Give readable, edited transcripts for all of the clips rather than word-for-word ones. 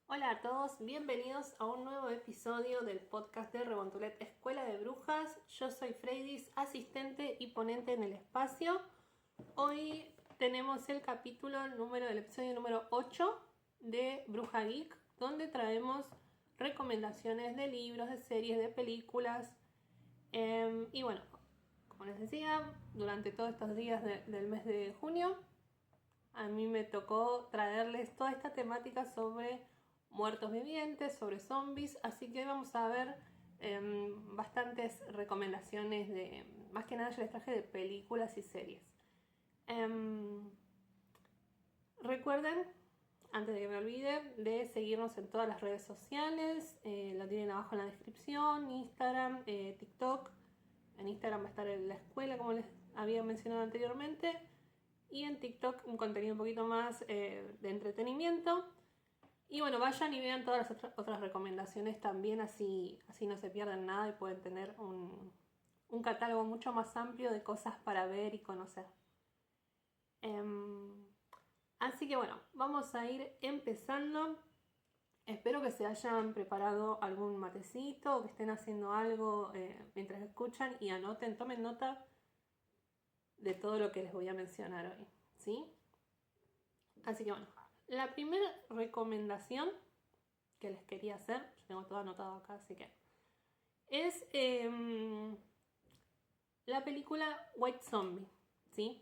Hola a todos, bienvenidos a un nuevo episodio del podcast de Rebontulet Escuela de Brujas. Yo soy Freydis, asistente y ponente en el espacio. Hoy tenemos el del episodio número 8 de Bruja Geek, donde traemos recomendaciones de libros, de series, de películas. Y bueno, como les decía, durante todos estos días del mes de junio, a mí me tocó traerles toda esta temática sobre muertos vivientes, sobre zombies, así que vamos a ver bastantes recomendaciones más que nada yo les traje de películas y series. Recuerden, antes de que me olvide, de seguirnos en todas las redes sociales, lo tienen abajo en la descripción, Instagram, TikTok. En Instagram va a estar en la escuela, como les había mencionado anteriormente, y en TikTok un contenido un poquito más de entretenimiento. Y bueno, vayan y vean todas las otras recomendaciones también, así no se pierden nada y pueden tener un catálogo mucho más amplio de cosas para ver y conocer. Así que bueno, vamos a ir empezando. Espero que se hayan preparado algún matecito o que estén haciendo algo mientras escuchan y anoten, tomen nota de todo lo que les voy a mencionar hoy, ¿sí? Así que bueno, la primera recomendación que les quería hacer, yo tengo todo anotado acá, así que es la película White Zombie, ¿sí?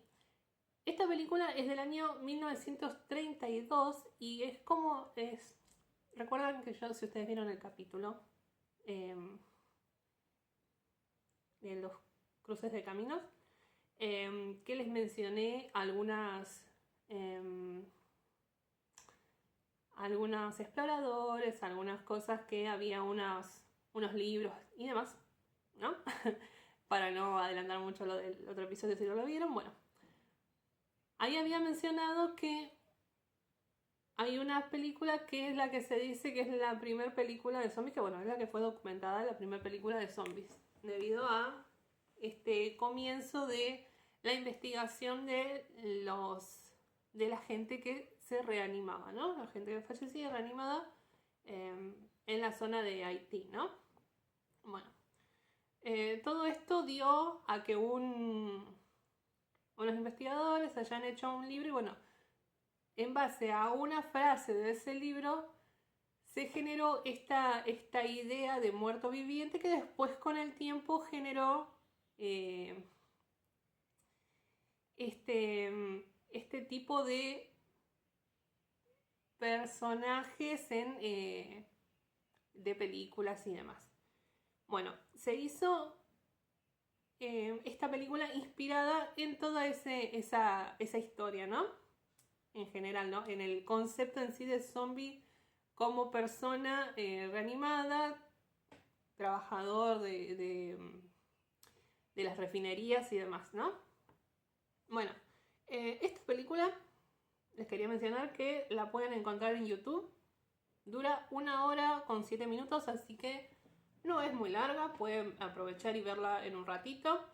Esta película es del año 1932 y es como es. Recuerdan que yo, si ustedes vieron el capítulo de los cruces de caminos, que les mencioné algunos exploradores, algunas cosas que había unos libros y demás, ¿no? Para no adelantar mucho lo del otro episodio si no lo vieron. Bueno, ahí había mencionado que hay una película que es la que se dice que es la primera película de zombies, que bueno, es la que fue documentada, la primera película de zombies, debido a este comienzo de la investigación de la gente que se reanimaba, ¿no? La gente que fallecía reanimada en la zona de Haití, ¿no? Bueno, todo esto dio a que unos investigadores hayan hecho un libro y bueno, en base a una frase de ese libro se generó esta idea de muerto viviente que después con el tiempo generó este tipo de personajes de películas y demás. Bueno, se hizo esta película inspirada en toda esa historia, ¿no? En general, ¿no? En el concepto en sí de zombie como persona reanimada, trabajador de las refinerías y demás, ¿no? Bueno, esta película les quería mencionar que la pueden encontrar en YouTube. Dura 1 hora con 7 minutos, así que no es muy larga, pueden aprovechar y verla en un ratito.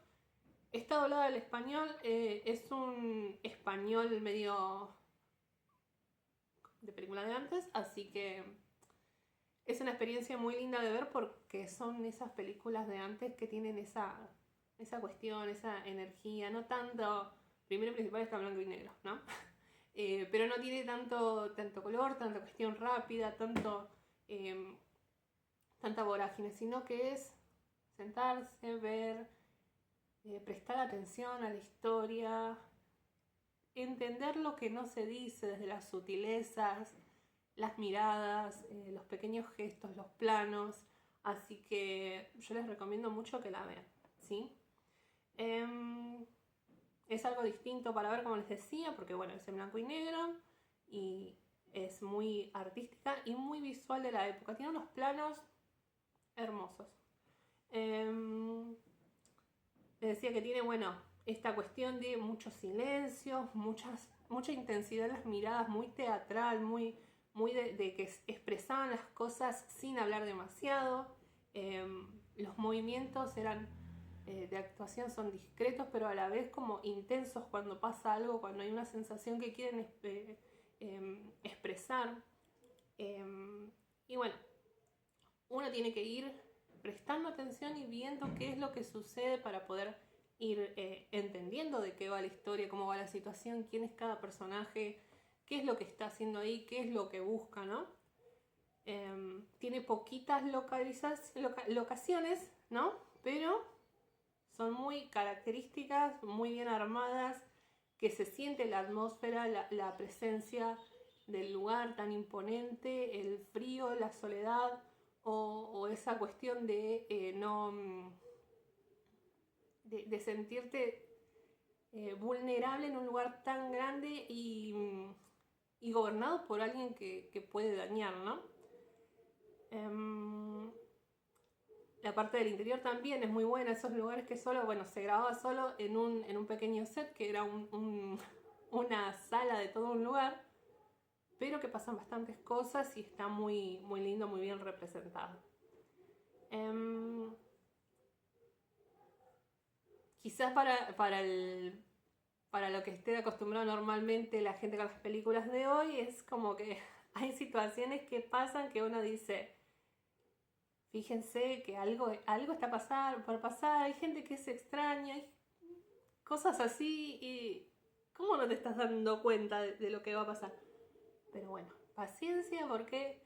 Está doblada al español, es un español medio de película de antes, así que es una experiencia muy linda de ver porque son esas películas de antes que tienen esa cuestión, esa energía, no tanto, primero y principal está blanco y negro, ¿no? Pero no tiene tanto color, tanta cuestión rápida, tanta vorágine, sino que es sentarse, ver, prestar atención a la historia, entender lo que no se dice desde las sutilezas, las miradas, los pequeños gestos, los planos. Así que yo les recomiendo mucho que la vean, ¿sí? Es algo distinto para ver, como les decía, porque bueno, es en blanco y negro y es muy artística y muy visual de la época. Tiene unos planos hermosos. Les decía que tiene, bueno, esta cuestión de muchos silencios, mucha intensidad en las miradas, muy teatral, muy de que expresaban las cosas sin hablar demasiado. Los movimientos de actuación son discretos, pero a la vez como intensos cuando pasa algo, cuando hay una sensación que quieren expresar. Y bueno, uno tiene que ir prestando atención y viendo qué es lo que sucede para poder ir entendiendo de qué va la historia, cómo va la situación, quién es cada personaje, qué es lo que está haciendo ahí, qué es lo que busca, ¿no? Tiene poquitas locaciones, ¿no? Pero son muy características, muy bien armadas, que se siente la atmósfera, la presencia del lugar tan imponente, el frío, la soledad o esa cuestión de no de sentirte vulnerable en un lugar tan grande y gobernado por alguien que puede dañar, ¿no? La parte del interior también es muy buena, esos lugares que solo, bueno, se grababa solo en un pequeño set que era una sala de todo un lugar, pero que pasan bastantes cosas y está muy, muy lindo, muy bien representado. Quizás para lo que esté acostumbrado normalmente la gente con las películas de hoy, es como que hay situaciones que pasan que uno dice, fíjense que algo está por pasar, hay gente que se extraña, hay cosas así y ¿cómo no te estás dando cuenta de lo que va a pasar? Pero bueno, paciencia porque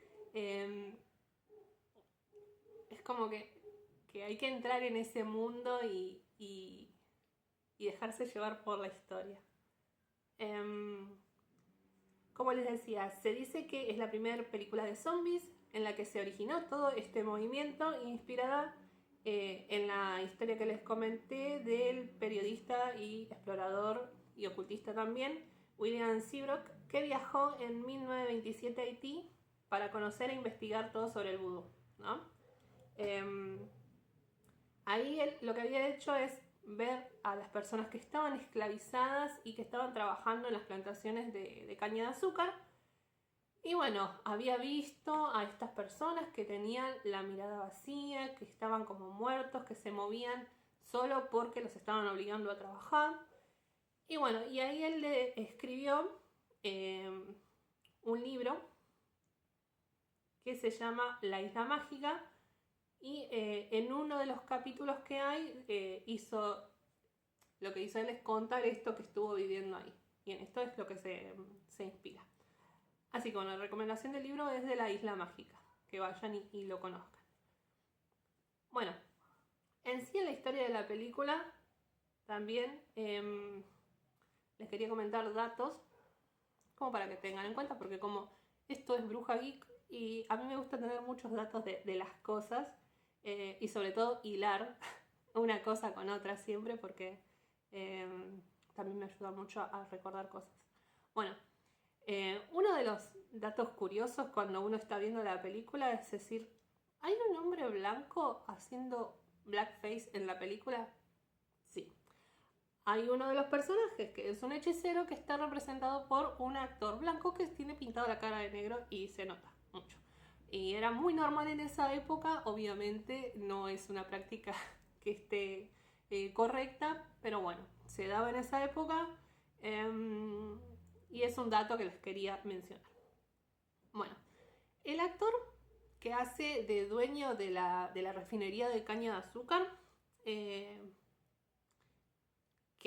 es como que hay que entrar en ese mundo y dejarse llevar por la historia. Como les decía, se dice que es la primera película de zombies en la que se originó todo este movimiento, inspirada en la historia que les comenté del periodista y explorador y ocultista también, William Seabrook, que viajó en 1927 a Haití para conocer e investigar todo sobre el vudú, ¿no? Ahí él lo que había hecho es ver a las personas que estaban esclavizadas y que estaban trabajando en las plantaciones de caña de azúcar. Y bueno, había visto a estas personas que tenían la mirada vacía, que estaban como muertos, que se movían solo porque los estaban obligando a trabajar. Y bueno, y ahí él le escribió un libro que se llama La Isla Mágica. Y en uno de los capítulos que hay, lo que hizo él es contar esto que estuvo viviendo ahí. Y en esto es lo que se inspira. Así que bueno, la recomendación del libro es de La Isla Mágica, que vayan y lo conozcan. Bueno, en sí en la historia de la película también les quería comentar datos como para que tengan en cuenta, porque como esto es Bruja Geek y a mí me gusta tener muchos datos de las cosas y sobre todo hilar una cosa con otra siempre porque también me ayuda mucho a recordar cosas. Bueno, uno de los datos curiosos cuando uno está viendo la película es decir, ¿hay un hombre blanco haciendo blackface en la película? Sí. Hay uno de los personajes que es un hechicero que está representado por un actor blanco que tiene pintado la cara de negro y se nota mucho. Y era muy normal en esa época, obviamente no es una práctica que esté correcta, pero bueno, se daba en esa época y es un dato que les quería mencionar. Bueno, el actor que hace de dueño de la refinería de caña de azúcar, que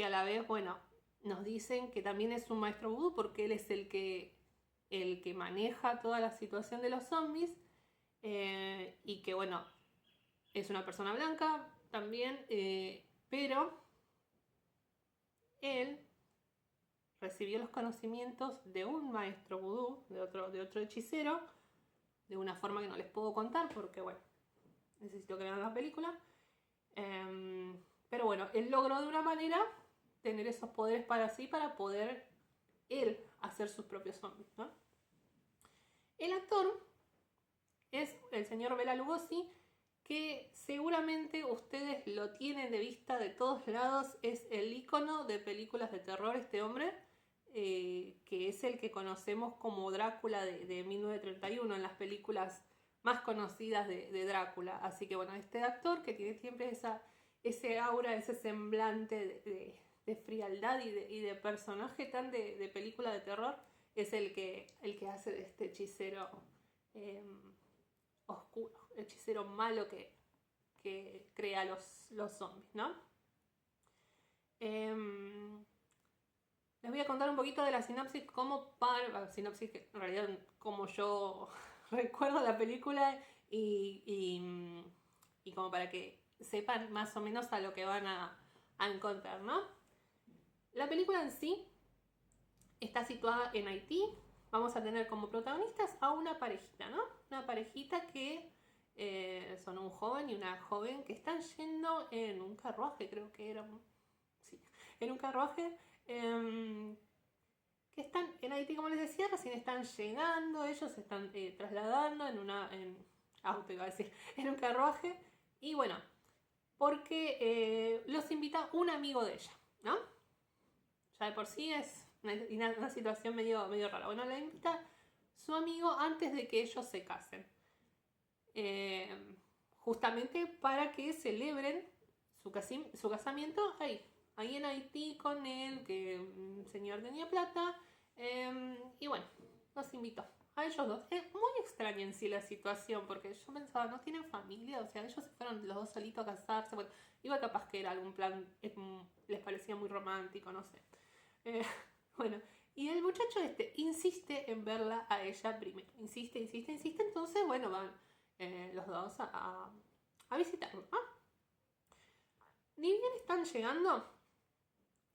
a la vez, bueno, nos dicen que también es un maestro vudú porque él es el que maneja toda la situación de los zombies y que, bueno, es una persona blanca también, pero él recibió los conocimientos de un maestro vudú, de otro hechicero, de una forma que no les puedo contar porque, bueno, necesito que vean la película. Pero bueno, él logró de una manera tener esos poderes para sí, para poder él hacer sus propios zombies, ¿no? El actor es el señor Bela Lugosi, que seguramente ustedes lo tienen de vista de todos lados, es el ícono de películas de terror este hombre, que es el que conocemos como Drácula de 1931 en las películas más conocidas de Drácula. Así que bueno, este actor que tiene siempre ese aura, ese semblante de frialdad y de personaje tan de película de terror, es el que hace de este hechicero oscuro, hechicero malo que crea los zombies, ¿no? Les voy a contar un poquito de la sinopsis sinopsis que en realidad como yo recuerdo la película y como para que sepan más o menos a lo que van a encontrar, ¿no? La película en sí está situada en Haití. Vamos a tener como protagonistas a una parejita, ¿no? Una parejita que son un joven y una joven que están yendo en un carruaje, creo que era. Sí, en un carruaje. Que están en Haití, como les decía, recién están llegando, ellos se están trasladando en auto, iba a decir, en un carruaje. Y bueno, porque los invita un amigo de ella, ¿no? Ya de por sí es una situación medio rara. Bueno, la invita su amigo antes de que ellos se casen. Justamente para que celebren su casamiento ahí en Haití con él, que el señor tenía plata. Y bueno, los invitó a ellos dos. Es muy extraña en sí la situación, porque yo pensaba, no tienen familia, o sea, ellos se fueron los dos solitos a casarse. Bueno, igual capaz que era algún plan, les parecía muy romántico, no sé. Bueno, y el muchacho insiste en verla a ella primero. Insiste. Entonces, bueno, van los dos a visitarlo, ¿no? Ni bien están llegando,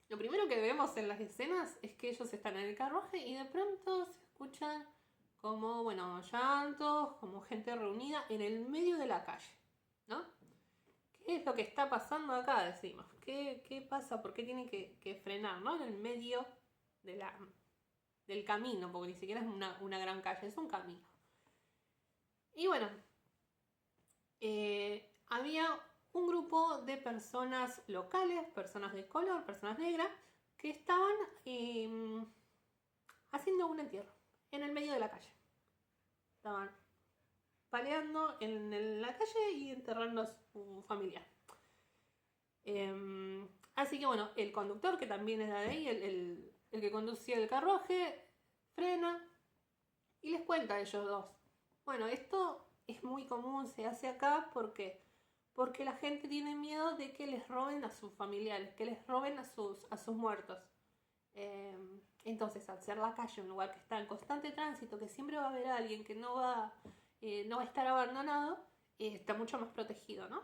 lo primero que vemos en las escenas es que ellos están en el carruaje y de pronto se escuchan como, bueno, llantos, como gente reunida en el medio de la calle, ¿no? ¿Qué es lo que está pasando acá? Decimos. ¿Qué pasa? ¿Por qué tienen que frenar, ¿no? En el medio del camino, porque ni siquiera es una gran calle, es un camino. Y bueno, había un grupo de personas locales, personas de color, personas negras, que estaban haciendo un entierro en el medio de la calle. Estaban paleando en la calle y enterrando a su familiar. Así que bueno, el conductor, que también es de ahí, el que conducía el carruaje, frena y les cuenta a ellos dos. Bueno, esto es muy común, se hace acá porque la gente tiene miedo de que les roben a sus familiares, que les roben a sus muertos. Entonces, al ser la calle un lugar que está en constante tránsito, que siempre va a haber alguien que no va a estar abandonado, está mucho más protegido, ¿no?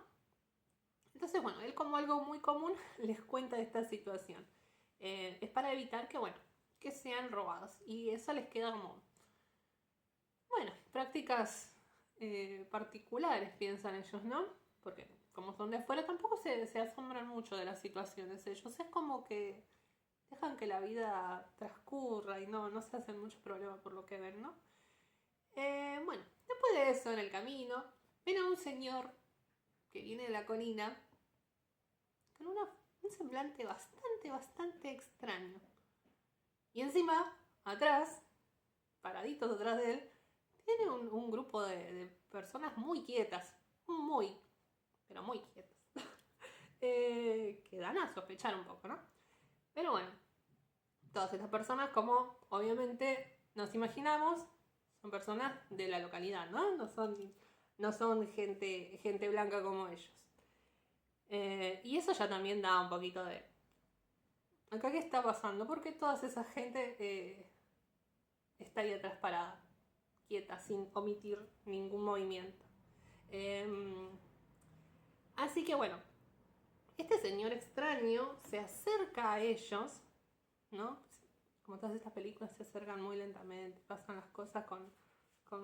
Entonces, bueno, él como algo muy común les cuenta esta situación. Es para evitar que sean robados. Y eso les queda como, prácticas particulares, piensan ellos, ¿no? Porque como son de afuera tampoco se asombran mucho de las situaciones. Ellos es como que dejan que la vida transcurra y no se hacen mucho problema por lo que ven, ¿no? Bueno, después de eso, en el camino, ven a un señor que viene de la colina con un semblante bastante extraño. Y encima, atrás, paraditos atrás de él, tiene un grupo de personas muy quietas, pero muy quietas, que dan a sospechar un poco, ¿no? Pero bueno, todas estas personas, como obviamente nos imaginamos, son personas de la localidad, ¿no? No son gente blanca como ellos. Y eso ya también da un poquito de... ¿Acá qué está pasando? Porque toda esa gente está ahí atrás parada, quieta, sin omitir ningún movimiento. Así que bueno, este señor extraño se acerca a ellos, ¿no? Como todas estas películas se acercan muy lentamente, pasan las cosas con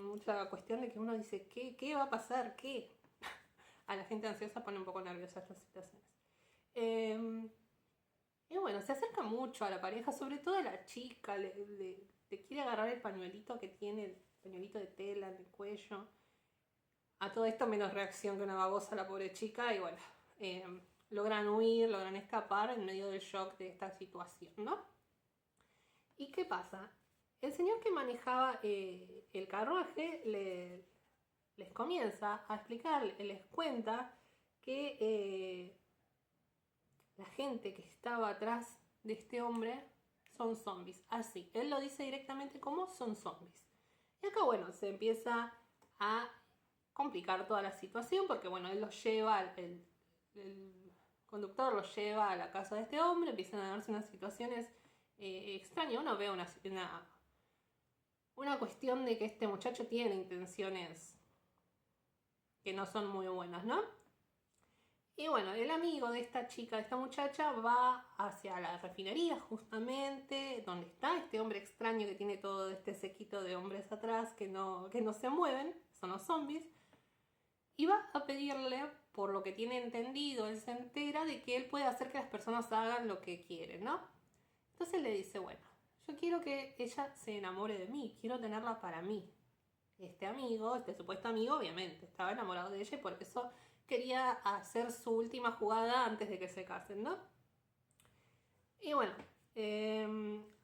mucha cuestión de que uno dice, ¿qué va a pasar? ¿Qué? A la gente ansiosa pone un poco nerviosa estas situaciones. Y bueno, se acerca mucho a la pareja, sobre todo a la chica, le quiere agarrar el pañuelito que tiene, el pañuelito de tela en el cuello. A todo esto menos reacción que una babosa la pobre chica y bueno, logran huir, logran escapar en medio del shock de esta situación, ¿no? ¿Y qué pasa? El señor que manejaba el carruaje les comienza a explicar, les cuenta que la gente que estaba atrás de este hombre son zombies. Así, él lo dice directamente como son zombies. Y acá, bueno, se empieza a complicar toda la situación porque, bueno, él los lleva, el conductor los lleva a la casa de este hombre, empiezan a darse unas situaciones extrañas. Uno ve una cuestión de que este muchacho tiene intenciones que no son muy buenas, ¿no? Y bueno, el amigo de esta chica, de esta muchacha, va hacia la refinería justamente, donde está este hombre extraño que tiene todo este séquito de hombres atrás que no se mueven, son los zombies, y va a pedirle, por lo que tiene entendido, él se entera de que él puede hacer que las personas hagan lo que quieren, ¿no? Entonces le dice, bueno, yo quiero que ella se enamore de mí, quiero tenerla para mí. Este amigo, este supuesto amigo, obviamente, estaba enamorado de ella y por eso quería hacer su última jugada antes de que se casen, ¿no? Y bueno,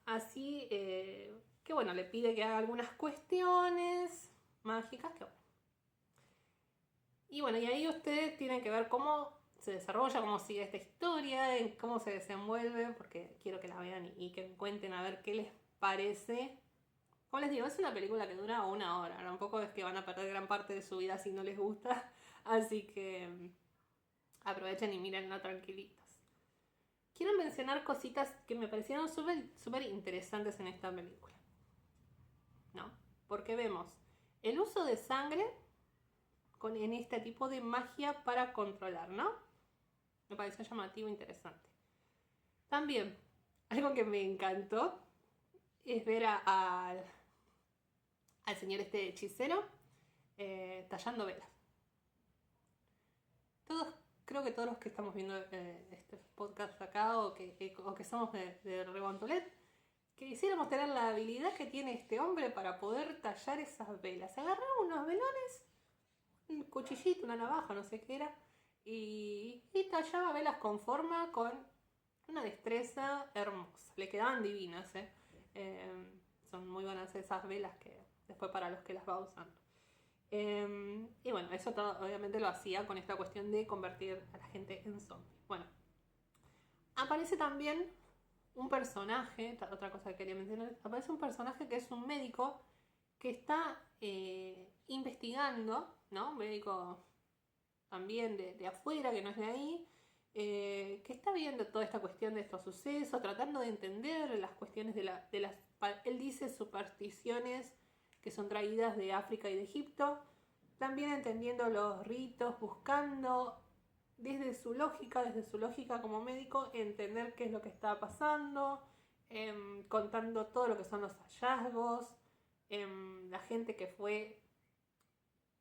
así que bueno, le pide que haga algunas cuestiones mágicas, que bueno. Y bueno, y ahí ustedes tienen que ver cómo se desarrolla, cómo sigue esta historia, cómo se desenvuelve, porque quiero que la vean y que me cuenten a ver qué les parece. Como les digo, es una película que dura 1 hora, tampoco es que van a perder gran parte de su vida si no les gusta, así que aprovechen y mírenla tranquilitos. Quiero mencionar cositas que me parecieron súper interesantes en esta película, ¿no? Porque vemos el uso de sangre en este tipo de magia para controlar, ¿no? Me pareció llamativo e interesante. También, algo que me encantó es ver al señor este hechicero tallando velas. Creo que todos los que estamos viendo este podcast acá o que somos de Rebontolet, que quisiéramos tener la habilidad que tiene este hombre para poder tallar esas velas. Agarraba unos velones, un cuchillito, una navaja, no sé qué era, y tallaba velas con forma, con una destreza hermosa. Le quedaban divinas, son muy buenas esas velas que después para los que las va usando. Y bueno, eso todo, obviamente lo hacía con esta cuestión de convertir a la gente en zombie. Bueno, aparece también un personaje, otra cosa que quería mencionar, aparece un personaje que es un médico que está investigando, ¿no? Un médico también de afuera, que no es de ahí, que está viendo toda esta cuestión de estos sucesos, tratando de entender las cuestiones de las, él dice, supersticiones que son traídas de África y de Egipto, también entendiendo los ritos, buscando desde su lógica como médico, entender qué es lo que está pasando, contando todo lo que son los hallazgos, la gente que fue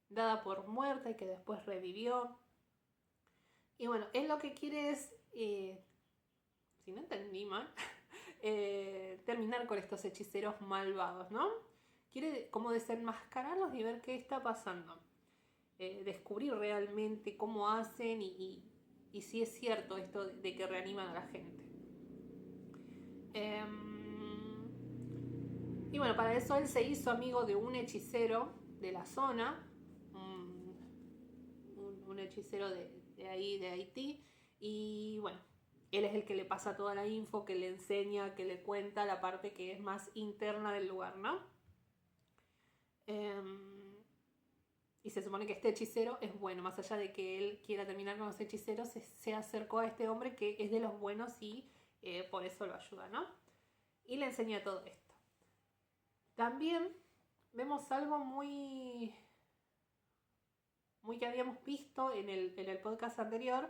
dada por muerta y que después revivió. Y bueno, él lo que quiere es, si no entendí mal, terminar con estos hechiceros malvados, ¿no? Quiere como desenmascararlos y ver qué está pasando. Descubrir realmente cómo hacen y si es cierto esto de que reaniman a la gente. Y bueno, para eso él se hizo amigo de un hechicero de la zona, un hechicero de ahí, de Haití, y bueno, él es el que le pasa toda la info, que le enseña, que le cuenta la parte que es más interna del lugar, ¿no? Y se supone que este hechicero es bueno, más allá de que él quiera terminar con los hechiceros, se acercó a este hombre que es de los buenos y por eso lo ayuda, ¿no? Y le enseña todo esto. También vemos algo muy que habíamos visto en el podcast anterior,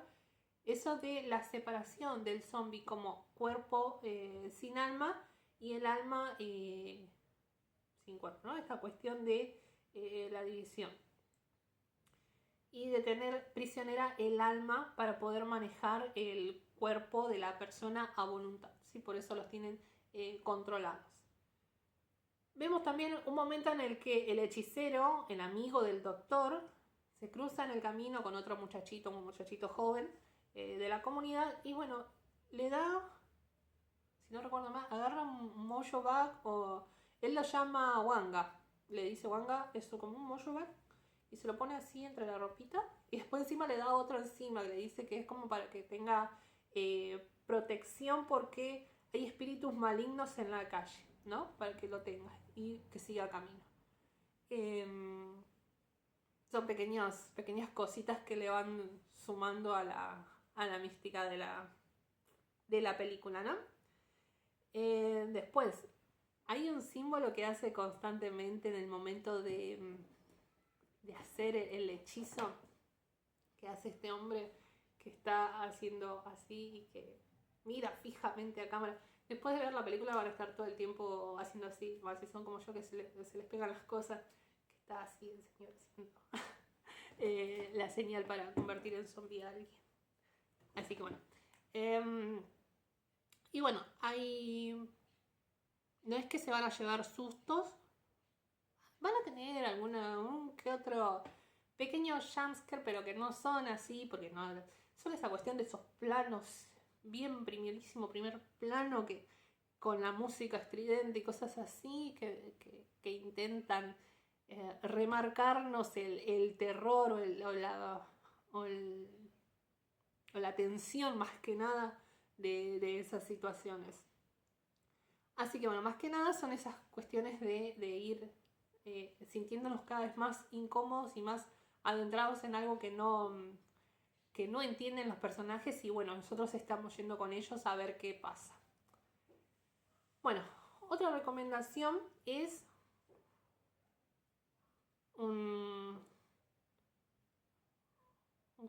eso de la separación del zombie como cuerpo sin alma y el alma sin cuerpo, ¿no? Esta cuestión de la división. Y de tener prisionera el alma para poder manejar el cuerpo de la persona a voluntad, ¿sí? Por eso los tienen controlados. Vemos también un momento en el que el hechicero, el amigo del doctor, se cruza en el camino con otro muchachito, un muchachito joven de la comunidad, y bueno, le da, si no recuerdo mal, agarra un mojo bag, o él lo llama wanga, le dice wanga, eso como un mojo bag, y se lo pone así entre la ropita, y después encima le da otro encima, que le dice que es como para que tenga protección porque hay espíritus malignos en la calle, ¿no? Para que lo tenga y que siga camino. Son pequeñas cositas que le van sumando a la mística de la película, ¿no? Después, hay un símbolo que hace constantemente en el momento de hacer el hechizo que hace este hombre que está haciendo así y que mira fijamente a cámara. Después de ver la película van a estar todo el tiempo haciendo así, más si son como yo que se les pegan las cosas, que está así el señor haciendo la señal para convertir en zombie a alguien. Así que bueno. Y bueno, no es que se van a llevar sustos, van a tener un que otro pequeño jumpscare, pero que no son así, porque no son esa cuestión de esos planos bien primerísimo, primer plano, que con la música estridente y cosas así, que intentan remarcarnos el terror o la tensión más que nada de esas situaciones. Así que bueno, más que nada son esas cuestiones de ir sintiéndonos cada vez más incómodos y más adentrados en algo que no entienden los personajes, y bueno, nosotros estamos yendo con ellos a ver qué pasa. Bueno, otra recomendación es un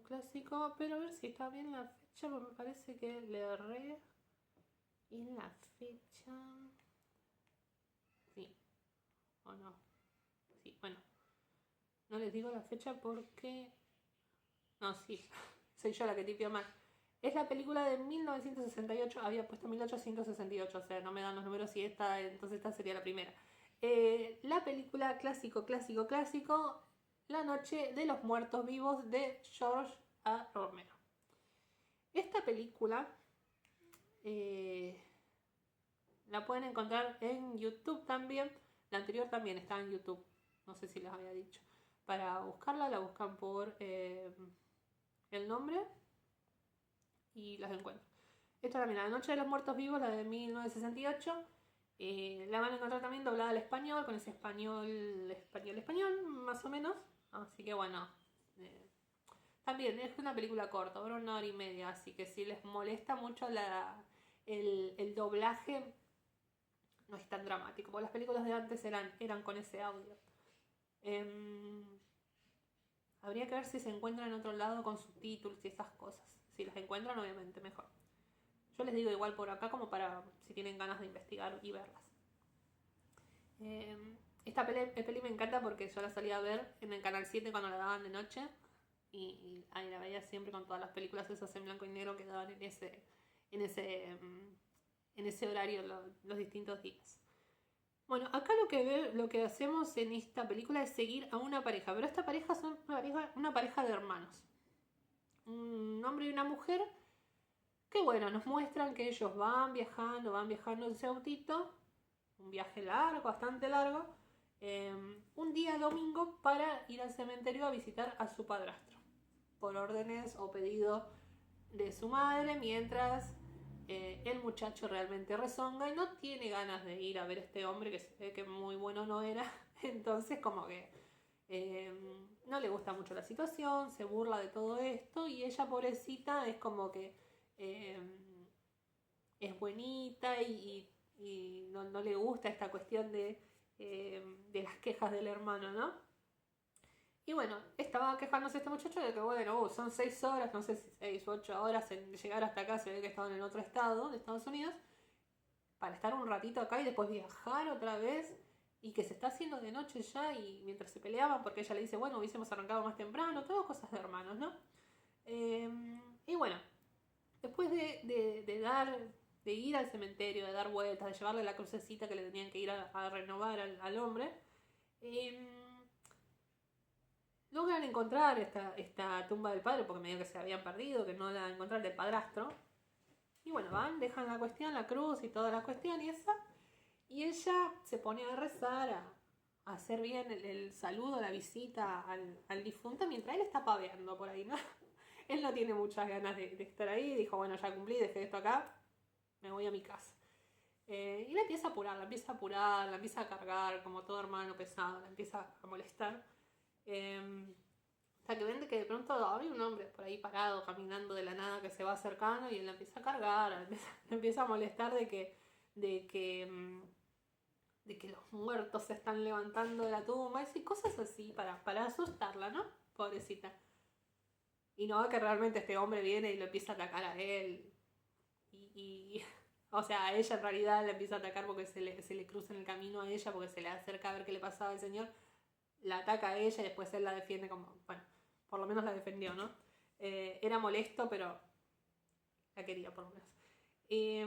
clásico, pero a ver si está bien la fecha, porque me parece que le erré en la fecha. Sí, o no. Sí, bueno. No les digo la fecha porque... No, sí, soy yo la que tipio mal. Es la película de 1968, había puesto 1868, o sea, no me dan los números y entonces esta sería la primera. La película clásico, La Noche de los Muertos Vivos de George A. Romero. Esta película la pueden encontrar en YouTube también. La anterior también está en YouTube, no sé si les había dicho. Para buscarla la buscan por el nombre y las encuentran. Esta también, La Noche de los Muertos Vivos, la de 1968. La van a encontrar también doblada al español, con ese español, más o menos. Así que bueno, también es una película corta, dura 1 hora y media, así que si les molesta mucho el doblaje, no es tan dramático, porque las películas de antes eran con ese audio. Habría que ver si se encuentran en otro lado con subtítulos y esas cosas. Si las encuentran, obviamente, mejor. Yo les digo igual por acá como para si tienen ganas de investigar y verlas. Esta peli me encanta porque yo la salía a ver en el Canal 7 cuando la daban de noche. Y ahí la veía siempre con todas las películas esas en blanco y negro que daban en ese horario los distintos días. Bueno, acá lo que hacemos en esta película es seguir a una pareja, pero esta pareja es una pareja de hermanos. Un hombre y una mujer que bueno, nos muestran que ellos van viajando en ese autito, un viaje largo, bastante largo, un día domingo para ir al cementerio a visitar a su padrastro, por órdenes o pedido de su madre, mientras el muchacho realmente rezonga y no tiene ganas de ir a ver a este hombre que se ve que muy bueno no era, entonces como que no le gusta mucho la situación, se burla de todo esto y ella pobrecita es como que es buenita y no le gusta esta cuestión de las quejas del hermano, ¿no? Y bueno, estaba quejándose este muchacho de que bueno, son 6 horas, no sé si 6 o 8 horas en llegar hasta acá, se ve que estaban en otro estado de Estados Unidos, para estar un ratito acá y después viajar otra vez, y que se está haciendo de noche ya, y mientras se peleaban, porque ella le dice, bueno, hubiésemos arrancado más temprano, todo cosas de hermanos, ¿no? Y bueno, después de ir al cementerio, de dar vueltas, de llevarle la crucecita que le tenían que ir a renovar al hombre, logran encontrar esta tumba del padre, porque medio que se habían perdido, que no la encontraron del padrastro. Y bueno, dejan la cuestión, la cruz y toda la cuestión y esa. Y ella se pone a rezar, a hacer bien el saludo, la visita al difunto, mientras él está paveando por ahí, ¿no? Él no tiene muchas ganas de estar ahí. Dijo, bueno, ya cumplí, dejé esto acá, me voy a mi casa. Y la empieza a apurar, la empieza a cargar, como todo hermano pesado, la empieza a molestar. Hasta que ven que de pronto hay un hombre por ahí parado, caminando de la nada, que se va acercando y él la empieza a cargar, la empieza a molestar de que los muertos se están levantando de la tumba, y cosas así para asustarla, ¿no? Pobrecita. Y no, que realmente este hombre viene y lo empieza a atacar a él. O sea, a ella en realidad la empieza a atacar porque se le cruza en el camino a ella, porque se le acerca a ver qué le pasaba al señor. La ataca a ella y después él la defiende como, bueno, por lo menos la defendió, ¿no? Era molesto, pero la quería por lo menos. Y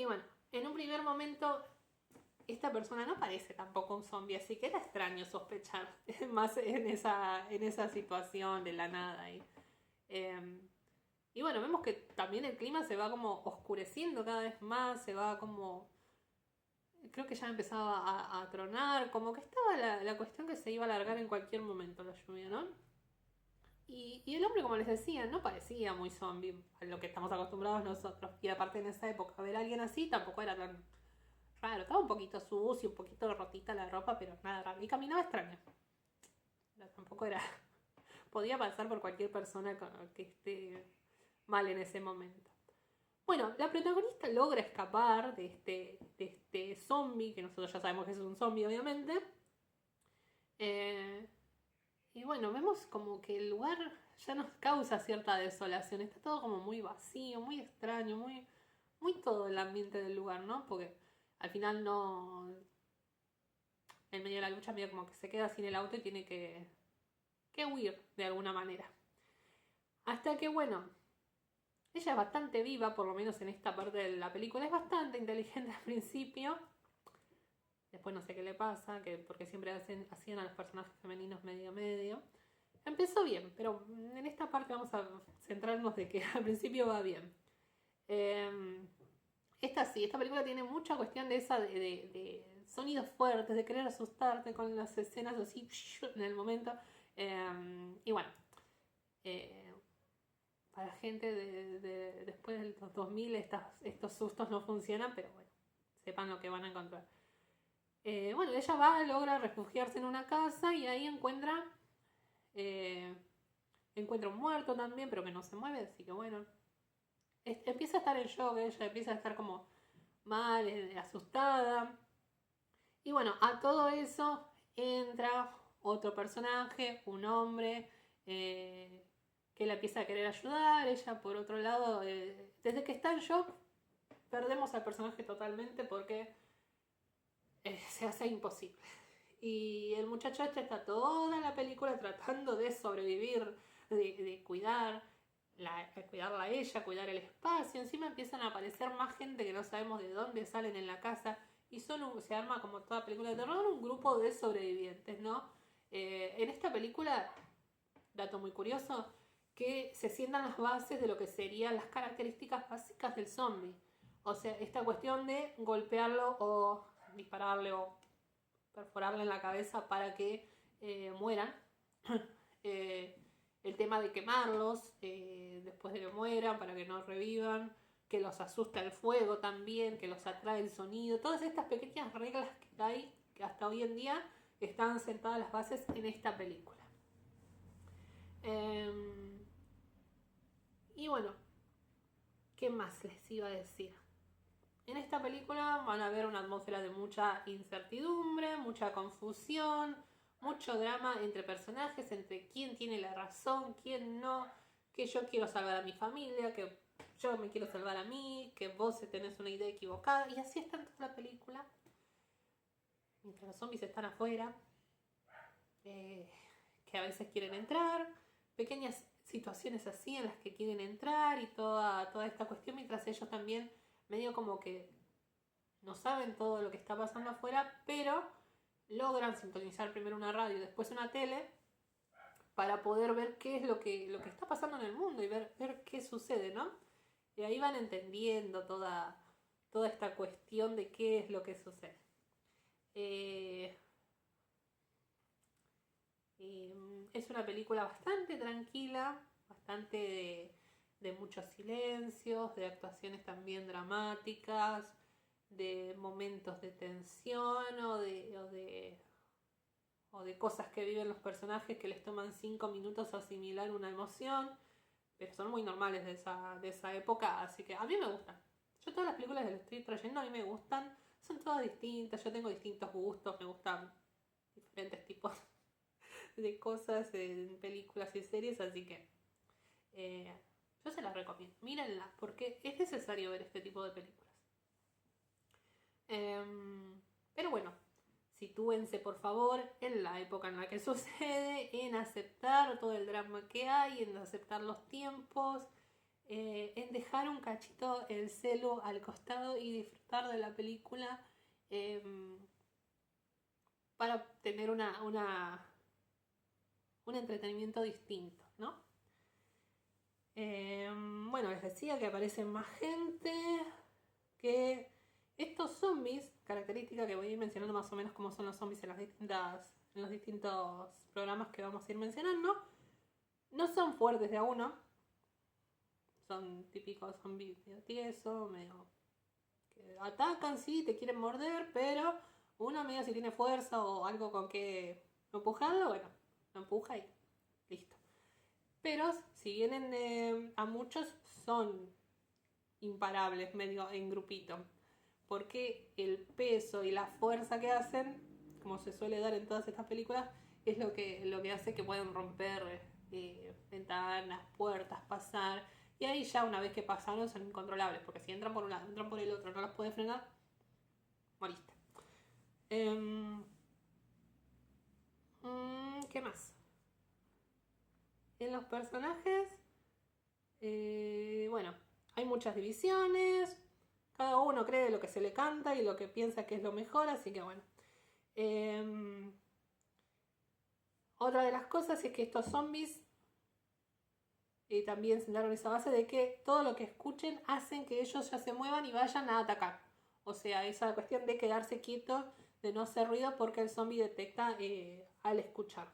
bueno, en un primer momento esta persona no parece tampoco un zombie, así que era extraño sospechar más en esa situación de la nada. Y bueno, vemos que también el clima se va como oscureciendo cada vez más, se va como... Creo que ya empezaba a tronar, como que estaba la cuestión que se iba a alargar en cualquier momento la lluvia, ¿no? Y el hombre, como les decía, no parecía muy zombie a lo que estamos acostumbrados nosotros. Y aparte en esa época, ver a alguien así tampoco era tan raro. Estaba un poquito sucio, un poquito rotita la ropa, pero nada raro. Y caminaba extraño. Pero tampoco era... Podía pasar por cualquier persona que esté mal en ese momento. Bueno, la protagonista logra escapar de este zombie, que nosotros ya sabemos que es un zombie, obviamente. Y bueno, vemos como que el lugar ya nos causa cierta desolación. Está todo como muy vacío, muy extraño, muy todo el ambiente del lugar, ¿no? Porque al final no... En medio de la lucha medio como que se queda sin el auto y tiene que huir de alguna manera. Hasta que, bueno, ella es bastante viva, por lo menos en esta parte de la película. Es bastante inteligente al principio. Después no sé qué le pasa, porque siempre hacían a los personajes femeninos medio. Empezó bien, pero en esta parte vamos a centrarnos de que al principio va bien. Esta película tiene mucha cuestión de esa de sonidos fuertes, de querer asustarte con las escenas así en el momento. Y bueno, para gente después de los 2000 estos sustos no funcionan, pero bueno, sepan lo que van a encontrar. Bueno, ella logra refugiarse en una casa y ahí encuentra un muerto también, pero que no se mueve, así que bueno, empieza a estar en shock, ella empieza a estar como mal, asustada. Y bueno, a todo eso entra otro personaje, un hombre, que la empieza a querer ayudar. Ella, por otro lado, desde que está en shock, perdemos al personaje totalmente porque se hace imposible. Y el muchacho está toda la película tratando de sobrevivir, de cuidarla a ella, cuidar el espacio. Encima empiezan a aparecer más gente que no sabemos de dónde salen en la casa. Y se arma, como toda película de terror, un grupo de sobrevivientes, ¿no? En esta película, dato muy curioso, que se sientan las bases de lo que serían las características básicas del zombie. O sea, esta cuestión de golpearlo o dispararle o perforarle en la cabeza para que mueran. El tema de quemarlos después de que mueran, para que no revivan, que los asusta el fuego también, que los atrae el sonido. Todas estas pequeñas reglas que hay, que hasta hoy en día están sentadas las bases en esta película. Y bueno, ¿qué más les iba a decir? En esta película van a ver una atmósfera de mucha incertidumbre, mucha confusión, mucho drama entre personajes, entre quién tiene la razón, quién no, que yo quiero salvar a mi familia, que yo me quiero salvar a mí, que vos tenés una idea equivocada, y así está en toda la película. Mientras los zombies están afuera, que a veces quieren entrar, pequeñas situaciones así en las que quieren entrar y toda esta cuestión, mientras ellos también medio como que no saben todo lo que está pasando afuera, pero logran sintonizar primero una radio y después una tele para poder ver qué es lo que está pasando en el mundo y ver qué sucede, ¿no? Y ahí van entendiendo toda esta cuestión de qué es lo que sucede. Es una película bastante tranquila, bastante de muchos silencios, de actuaciones también dramáticas, de momentos de tensión o de cosas que viven los personajes que les toman 5 minutos asimilar una emoción, pero son muy normales de esa época, así que a mí me gustan. Yo todas las películas que les estoy trayendo a mí me gustan, son todas distintas, yo tengo distintos gustos, me gustan diferentes tipos de cosas en películas y series, así que yo se las recomiendo, mírenlas, porque es necesario ver este tipo de películas. Pero bueno, sitúense por favor en la época en la que sucede, en aceptar todo el drama que hay, en aceptar los tiempos, en dejar un cachito el celu al costado y disfrutar de la película para tener un entretenimiento distinto, ¿no? Bueno, les decía que aparecen más gente, que estos zombies, característica que voy a ir mencionando más o menos cómo son los zombies en los distintos programas que vamos a ir mencionando, no son fuertes de a uno, son típicos zombies medio tiesos, medio que atacan, sí, te quieren morder, pero uno medio si tiene fuerza o algo con que empujarlo, bueno, lo empuja y listo. Pero si vienen a muchos son imparables, medio en grupito, porque el peso y la fuerza que hacen, como se suele dar en todas estas películas, es lo que hace que puedan romper ventanas, puertas, pasar, y ahí ya una vez que pasaron son incontrolables, porque si entran por un lado, entran por el otro, no los puedes frenar, moriste. ¿Qué más? En los personajes, bueno, hay muchas divisiones, cada uno cree lo que se le canta y lo que piensa que es lo mejor, así que bueno. Otra de las cosas es que estos zombies también sentaron esa base de que todo lo que escuchen hacen que ellos ya se muevan y vayan a atacar. O sea, esa cuestión de quedarse quieto, de no hacer ruido porque el zombie detecta al escuchar.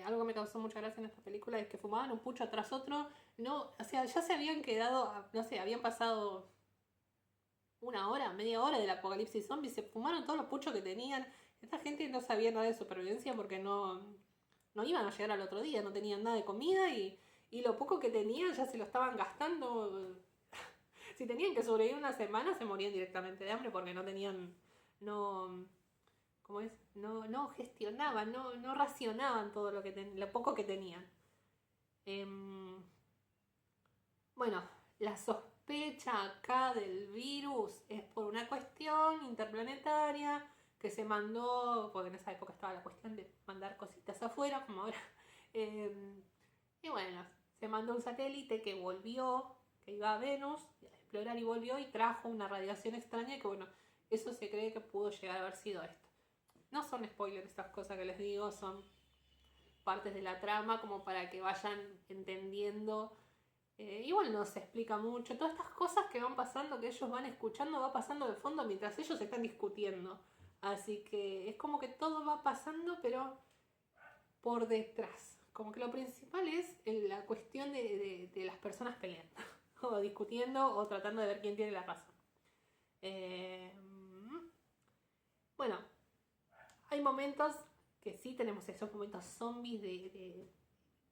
Algo que me causó mucha gracia en esta película es que fumaban un pucho tras otro. No, o sea, ya se habían quedado, no sé, habían pasado una hora, media hora del apocalipsis zombie, se fumaron todos los puchos que tenían. Esta gente no sabía nada de supervivencia porque no iban a llegar al otro día, no tenían nada de comida y lo poco que tenían ya se lo estaban gastando. Si tenían que sobrevivir una semana se morían directamente de hambre porque no tenían, ¿cómo es? No gestionaban, no racionaban todo lo poco que tenían. Bueno, la sospecha acá del virus es por una cuestión interplanetaria que se mandó, porque en esa época estaba la cuestión de mandar cositas afuera, como ahora. Y bueno, se mandó un satélite que volvió, que iba a Venus a explorar y volvió y trajo una radiación extraña que bueno, eso se cree que pudo llegar a haber sido esto. No son spoilers estas cosas que les digo, son partes de la trama como para que vayan entendiendo. Igual no se explica mucho. Todas estas cosas que van pasando, que ellos van escuchando, va pasando de fondo mientras ellos están discutiendo. Así que es como que todo va pasando, pero por detrás. Como que lo principal es la cuestión de las personas peleando, o discutiendo, o tratando de ver quién tiene la razón. Bueno, hay momentos que sí tenemos esos momentos zombies de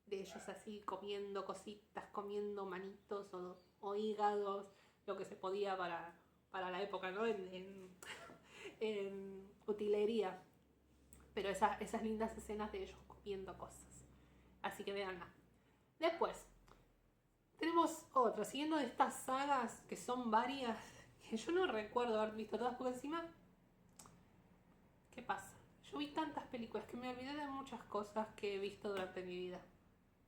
ellos así comiendo cositas, comiendo manitos o hígados, lo que se podía para la época, ¿no? En utilería. Pero esas lindas escenas de ellos comiendo cosas. Así que veanla. Después, tenemos otra, siguiendo de estas sagas, que son varias, que yo no recuerdo haber visto todas, porque encima, ¿qué pasa? Yo vi tantas películas que me olvidé de muchas cosas que he visto durante mi vida.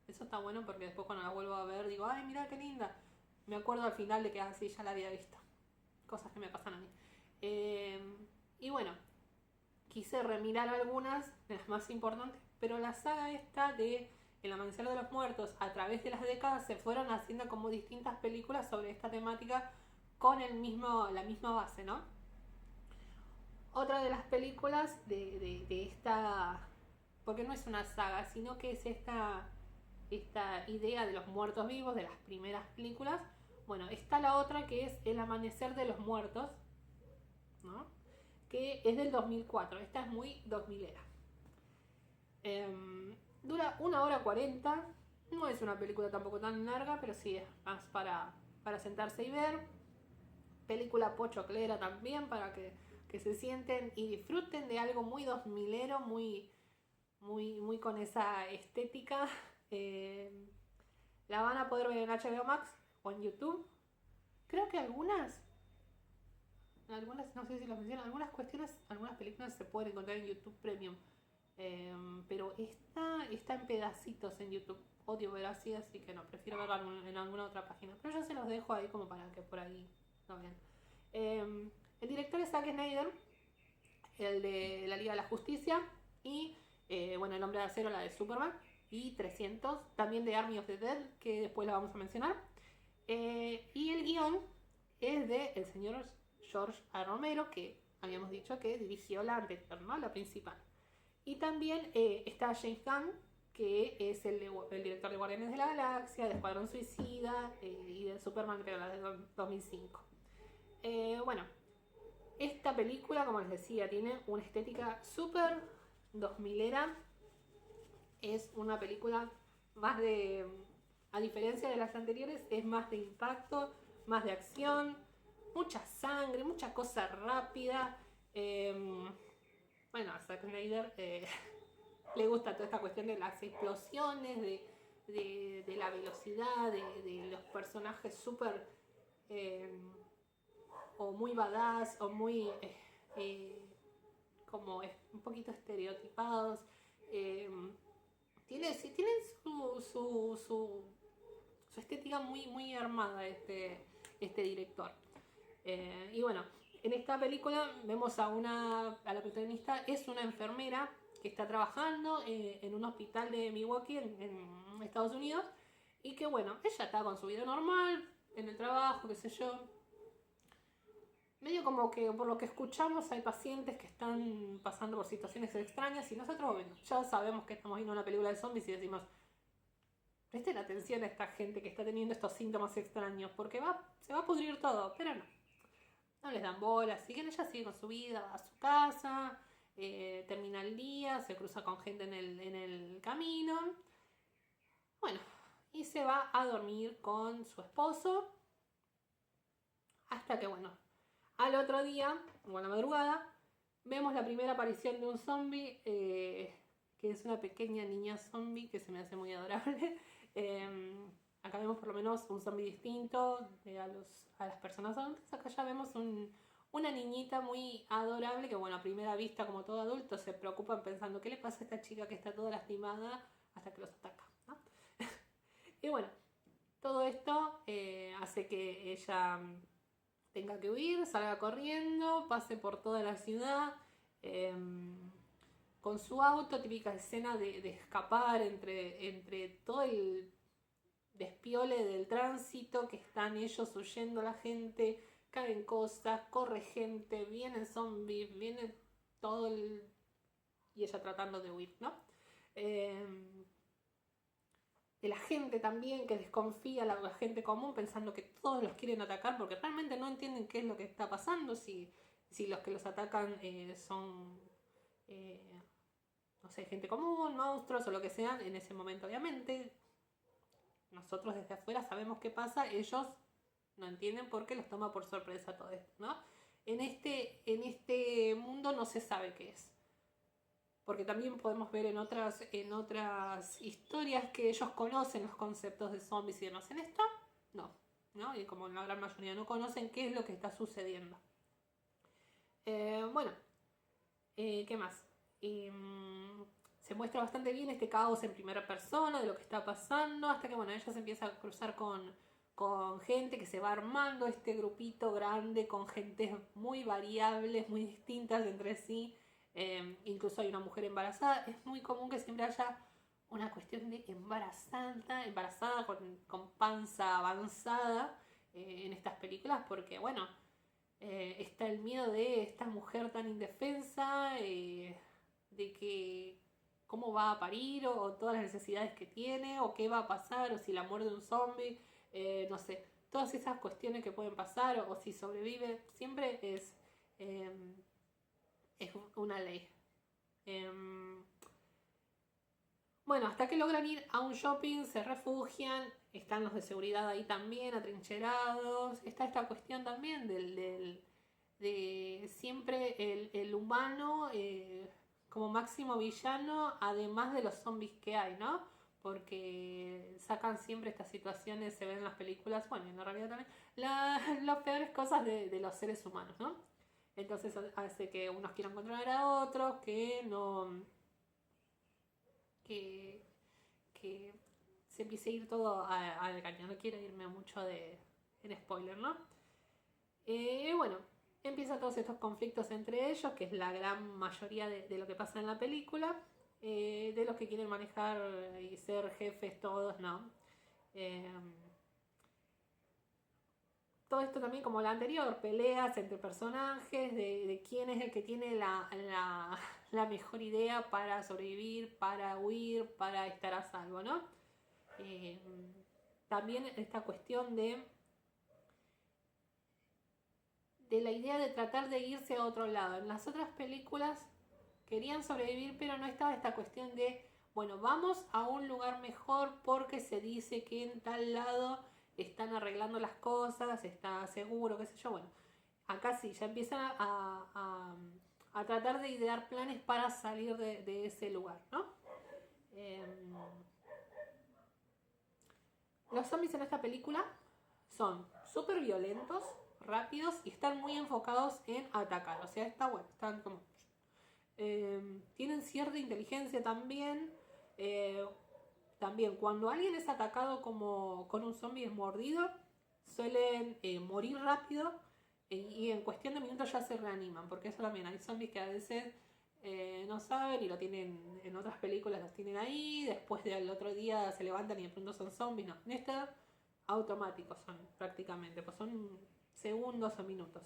Eso está bueno porque después cuando la vuelvo a ver digo, ay, mira qué linda. Me acuerdo al final de que así ya la había visto. Cosas que me pasan a mí. Y bueno, quise remirar algunas de las más importantes, pero la saga esta de El Amanecer de los Muertos, a través de las décadas se fueron haciendo como distintas películas sobre esta temática con la misma base, ¿no? Otra de las películas de esta, porque no es una saga, sino que es esta esta idea de los muertos vivos de las primeras películas. Bueno, está la otra que es El amanecer de los muertos, ¿no? Que es del 2004. Esta es muy 2000era. Dura 1 hora 40. No es una película tampoco tan larga, pero sí es más para sentarse y ver. Película pochoclera también, para que se sienten y disfruten de algo muy 2000ero, muy con esa estética. La van a poder ver en HBO Max o en YouTube. Creo que algunas, no sé si lo menciono, algunas películas se pueden encontrar en YouTube Premium. Pero esta está en pedacitos en YouTube. Odio ver así que no, prefiero verla en alguna otra página. Pero yo se los dejo ahí como para que por ahí lo vean. El director es Zack Snyder, el de la Liga de la Justicia, y bueno, El Hombre de Acero, la de Superman, y 300, también de Army of the Dead, que después la vamos a mencionar. Y el guión es de el señor George A. Romero, que habíamos dicho que dirigió la anterior, ¿no? La principal. Y también está James Gunn, que es el director de Guardianes de la Galaxia, de Escuadrón Suicida y de Superman, creo, la de 2005. Bueno, esta película, como les decía, tiene una estética súper 2000era. Es una película más de, a diferencia de las anteriores, es más de impacto, más de acción, mucha sangre, mucha cosa rápida. Bueno, a Zack Snyder le gusta toda esta cuestión de las explosiones, de la velocidad, de los personajes súper o muy badass o muy como un poquito estereotipados. Tienen su estética muy armada este director. Y bueno, en esta película vemos a la protagonista, es una enfermera que está trabajando en un hospital de Milwaukee, en Estados Unidos, y que bueno, ella está con su vida normal, en el trabajo, qué sé yo. Medio como que por lo que escuchamos hay pacientes que están pasando por situaciones extrañas y nosotros, bueno, ya sabemos que estamos viendo una película de zombies y decimos, presten atención a esta gente que está teniendo estos síntomas extraños, porque se va a pudrir todo, pero no les dan bola, así que ella sigue con su vida, va a su casa, termina el día, se cruza con gente en el camino, bueno, y se va a dormir con su esposo, hasta que bueno, al otro día, o a la madrugada, vemos la primera aparición de un zombie, que es una pequeña niña zombie que se me hace muy adorable. Acá vemos por lo menos un zombie distinto a las personas adultas. Acá ya vemos una niñita muy adorable que, bueno, a primera vista, como todo adulto, se preocupan pensando qué le pasa a esta chica que está toda lastimada hasta que los ataca, ¿no? Y bueno, todo esto hace que ella tenga que huir, salga corriendo, pase por toda la ciudad con su auto, típica escena de escapar entre todo el despiole del tránsito, que están ellos huyendo, la gente, caen cosas, corre gente, vienen zombies, viene todo y ella tratando de huir, ¿no? De la gente también, que desconfía, la gente común, pensando que todos los quieren atacar, porque realmente no entienden qué es lo que está pasando, si los que los atacan son, no sé, gente común, monstruos o lo que sean, en ese momento obviamente. Nosotros desde afuera sabemos qué pasa, ellos no entienden por qué los toma por sorpresa todo esto, ¿no? En este mundo no se sabe qué es. Porque también podemos ver en otras historias que ellos conocen los conceptos de zombies y demás. En esta, no. Y como en la gran mayoría no conocen qué es lo que está sucediendo. Bueno, ¿qué más? Se muestra bastante bien este caos en primera persona de lo que está pasando, hasta que, bueno, ella se empieza a cruzar con gente que se va armando este grupito grande, con gentes muy variables, muy distintas entre sí. Incluso hay una mujer embarazada. Es muy común que siempre haya una cuestión de embarazada con panza avanzada en estas películas, porque bueno, está el miedo de esta mujer tan indefensa, de que cómo va a parir o todas las necesidades que tiene o qué va a pasar o si la muerde un zombie, no sé, todas esas cuestiones que pueden pasar o si sobrevive, siempre es una ley. Bueno, hasta que logran ir a un shopping, se refugian, están los de seguridad ahí también, atrincherados. Está esta cuestión también de siempre el humano como máximo villano, además de los zombies que hay, ¿no? Porque sacan siempre estas situaciones, se ven en las películas, bueno, en la realidad también, las peores cosas de los seres humanos, ¿no? Entonces hace que unos quieran controlar a otros, que no... que se empiece a ir todo al caño. No quiero irme mucho en spoiler, ¿no? Bueno, empiezan todos estos conflictos entre ellos, que es la gran mayoría de lo que pasa en la película. De los que quieren manejar y ser jefes todos, ¿no? Todo esto también como la anterior, peleas entre personajes, de quién es el que tiene la mejor idea para sobrevivir, para huir, para estar a salvo, ¿no? También esta cuestión de la idea de tratar de irse a otro lado. En las otras películas querían sobrevivir, pero no estaba esta cuestión de, bueno, vamos a un lugar mejor porque se dice que en tal lado están arreglando las cosas, está seguro, qué sé yo. Bueno, acá sí, ya empiezan a tratar de idear planes para salir de ese lugar, ¿no? Los zombies en esta película son súper violentos, rápidos y están muy enfocados en atacar. O sea, está bueno, están como... tienen cierta inteligencia también. También cuando alguien es atacado como con un zombie es mordido, suelen morir rápido y en cuestión de minutos ya se reaniman, porque eso también hay zombies que a veces no saben y lo tienen en otras películas, los tienen ahí, después del otro día se levantan y de pronto son zombies. No, en esta automáticos son prácticamente, pues son segundos o minutos.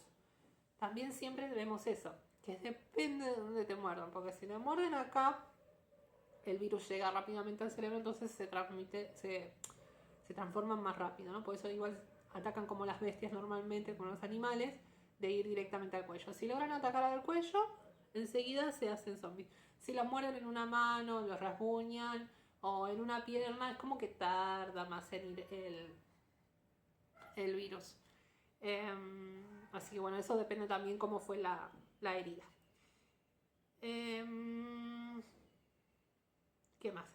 También siempre vemos eso, que depende de dónde te muerdan, porque si te muerden acá, el virus llega rápidamente al cerebro, entonces se transforman más rápido, ¿no? Por eso igual atacan como las bestias normalmente, con los animales, de ir directamente al cuello. Si logran atacar al cuello, enseguida se hacen zombies. Si los muerden en una mano, los rasguñan, o en una pierna, es como que tarda más en ir el virus. Así que bueno, eso depende también cómo fue la herida. ¿Qué más?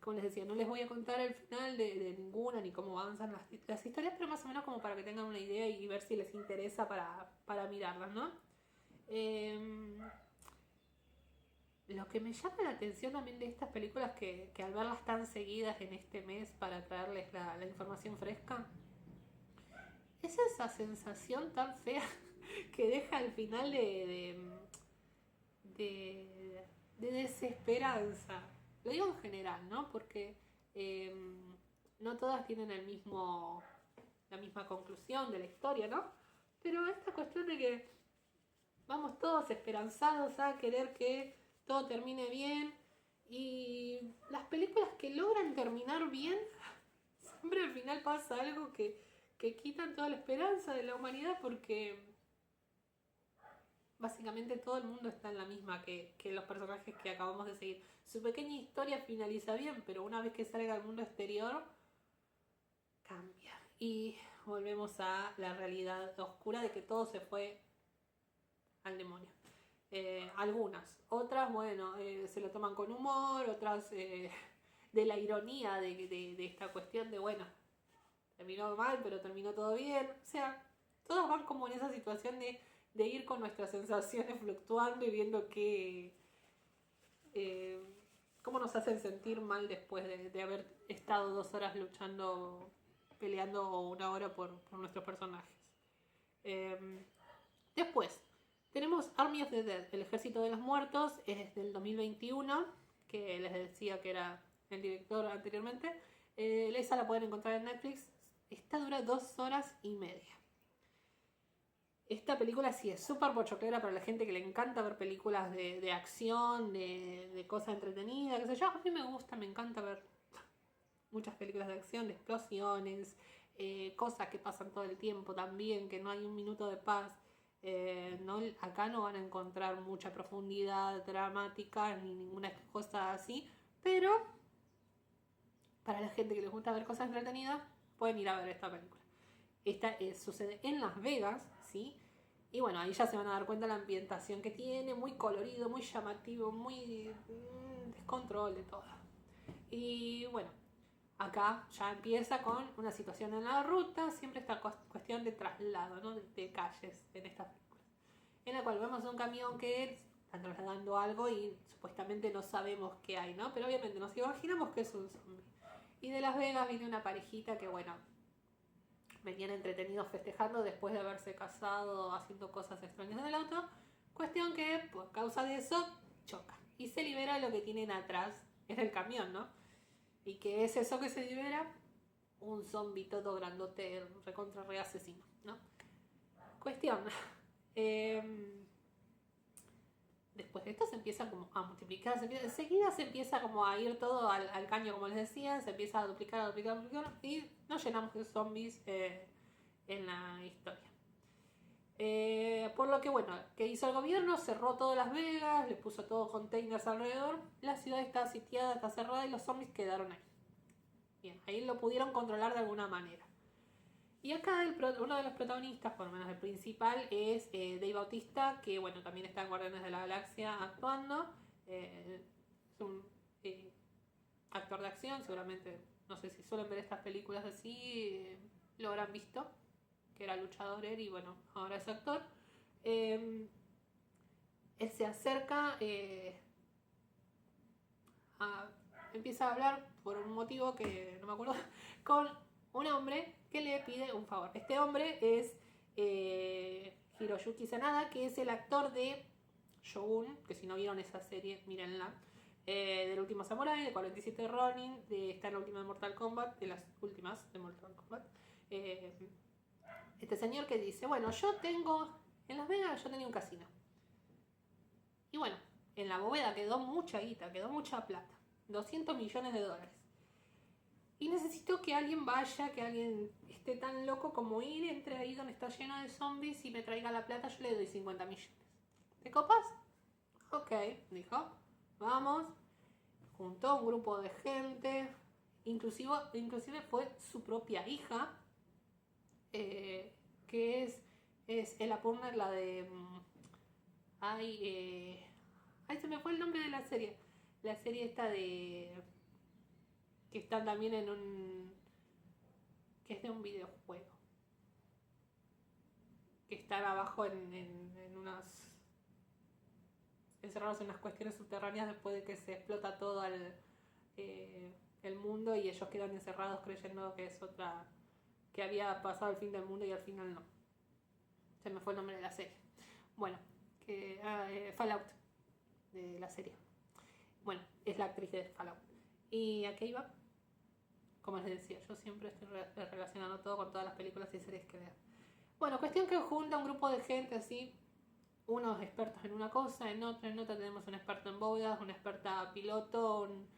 Como les decía, no les voy a contar el final de ninguna ni cómo avanzan las historias, pero más o menos como para que tengan una idea y ver si les interesa para mirarlas, ¿no? Lo que me llama la atención también de estas películas que al verlas tan seguidas en este mes para traerles la información fresca, es esa sensación tan fea que deja al final de desesperanza. Lo digo en general, ¿no? Porque no todas tienen la misma conclusión de la historia, ¿no? Pero esta cuestión de que vamos todos esperanzados a querer que todo termine bien y las películas que logran terminar bien, siempre al final pasa algo que quitan toda la esperanza de la humanidad porque básicamente todo el mundo está en la misma que los personajes que acabamos de seguir. Su pequeña historia finaliza bien, pero una vez que salga al mundo exterior, cambia. Y volvemos a la realidad oscura de que todo se fue al demonio. Algunas. Otras, bueno, se lo toman con humor, otras de la ironía de esta cuestión de, bueno, terminó mal, pero terminó todo bien. O sea, todos van como en esa situación de ir con nuestras sensaciones fluctuando y viendo cómo nos hacen sentir mal después de haber estado 2 horas luchando, peleando 1 hora por nuestros personajes. Después, tenemos Army of the Dead, el Ejército de los Muertos, es del 2021, que les decía que era el director anteriormente. Esa la pueden encontrar en Netflix. Esta dura 2 horas y media. Esta película sí es súper pochoclera para la gente que le encanta ver películas de acción, de cosas entretenidas, qué sé yo. A mí me gusta, me encanta ver muchas películas de acción, de explosiones, cosas que pasan todo el tiempo también, que no hay un minuto de paz. No, acá no van a encontrar mucha profundidad dramática ni ninguna cosa así, pero para la gente que les gusta ver cosas entretenidas, pueden ir a ver esta película. Esta sucede en Las Vegas, ¿sí? Y bueno, ahí ya se van a dar cuenta la ambientación que tiene, muy colorido, muy llamativo, muy descontrol de todo. Y bueno, acá ya empieza con una situación en la ruta, siempre esta cuestión de traslado, ¿no? de calles en estas películas, en la cual vemos un camión que está trasladando algo y supuestamente no sabemos qué hay, ¿no? Pero obviamente nos imaginamos que es un zombie. Y de Las Vegas viene una parejita que, bueno, venían entretenidos festejando después de haberse casado, haciendo cosas extrañas en el auto. Cuestión que, por causa de eso, choca. Y se libera lo que tienen atrás en el camión, ¿no? ¿Y qué es eso que se libera? Un zombie todo grandote, recontra re asesino, ¿no? Cuestión. Después de esto se empieza como a multiplicar, enseguida se empieza como a ir todo al caño, como les decía, se empieza a duplicar, y nos llenamos de zombies en la historia. Por lo que, bueno, ¿qué hizo el gobierno? Cerró todas Las Vegas, le puso todos containers alrededor, la ciudad está sitiada, está cerrada y los zombies quedaron ahí. Bien, ahí lo pudieron controlar de alguna manera. Y acá uno de los protagonistas, por lo menos el principal, es Dave Bautista, que bueno, también está en Guardianes de la Galaxia actuando. Es un actor de acción, seguramente, no sé si suelen ver estas películas así, lo habrán visto, que era luchador él y bueno, ahora es actor. Él se acerca, empieza a hablar por un motivo que no me acuerdo, con un hombre que le pide un favor. Este hombre es Hiroyuki Sanada, que es el actor de Shogun, que si no vieron esa serie, mírenla. Del último Samurai, de 47 Ronin, está en la última de Mortal Kombat, de las últimas de Mortal Kombat. Este señor que dice, bueno, en Las Vegas yo tenía un casino. Y bueno, en la bóveda quedó mucha guita, quedó mucha plata. 200 millones de dólares. Y necesito que alguien vaya, que alguien esté tan loco como ir, entre ahí donde está lleno de zombies y me traiga la plata, yo le doy 50 millones. ¿Te copas? Ok, dijo. Vamos. Juntó un grupo de gente. Inclusive fue su propia hija. Que es Ella Purner, la de... Ay, se me fue el nombre de la serie. La serie esta de... que están también en un... que es de un videojuego. Que están abajo en unas... encerrados en unas cuestiones subterráneas después de que se explota todo el mundo y ellos quedan encerrados creyendo que es otra... que había pasado el fin del mundo y al final no. Se me fue el nombre de la serie. Bueno, Fallout, de la serie. Bueno, es la actriz de Fallout. ¿Y a qué iba? Como les decía, yo siempre estoy relacionando todo con todas las películas y series que veo. Bueno, cuestión que junta un grupo de gente así, unos expertos en una cosa, en otra tenemos un experto en bóvedas, una experta piloto, un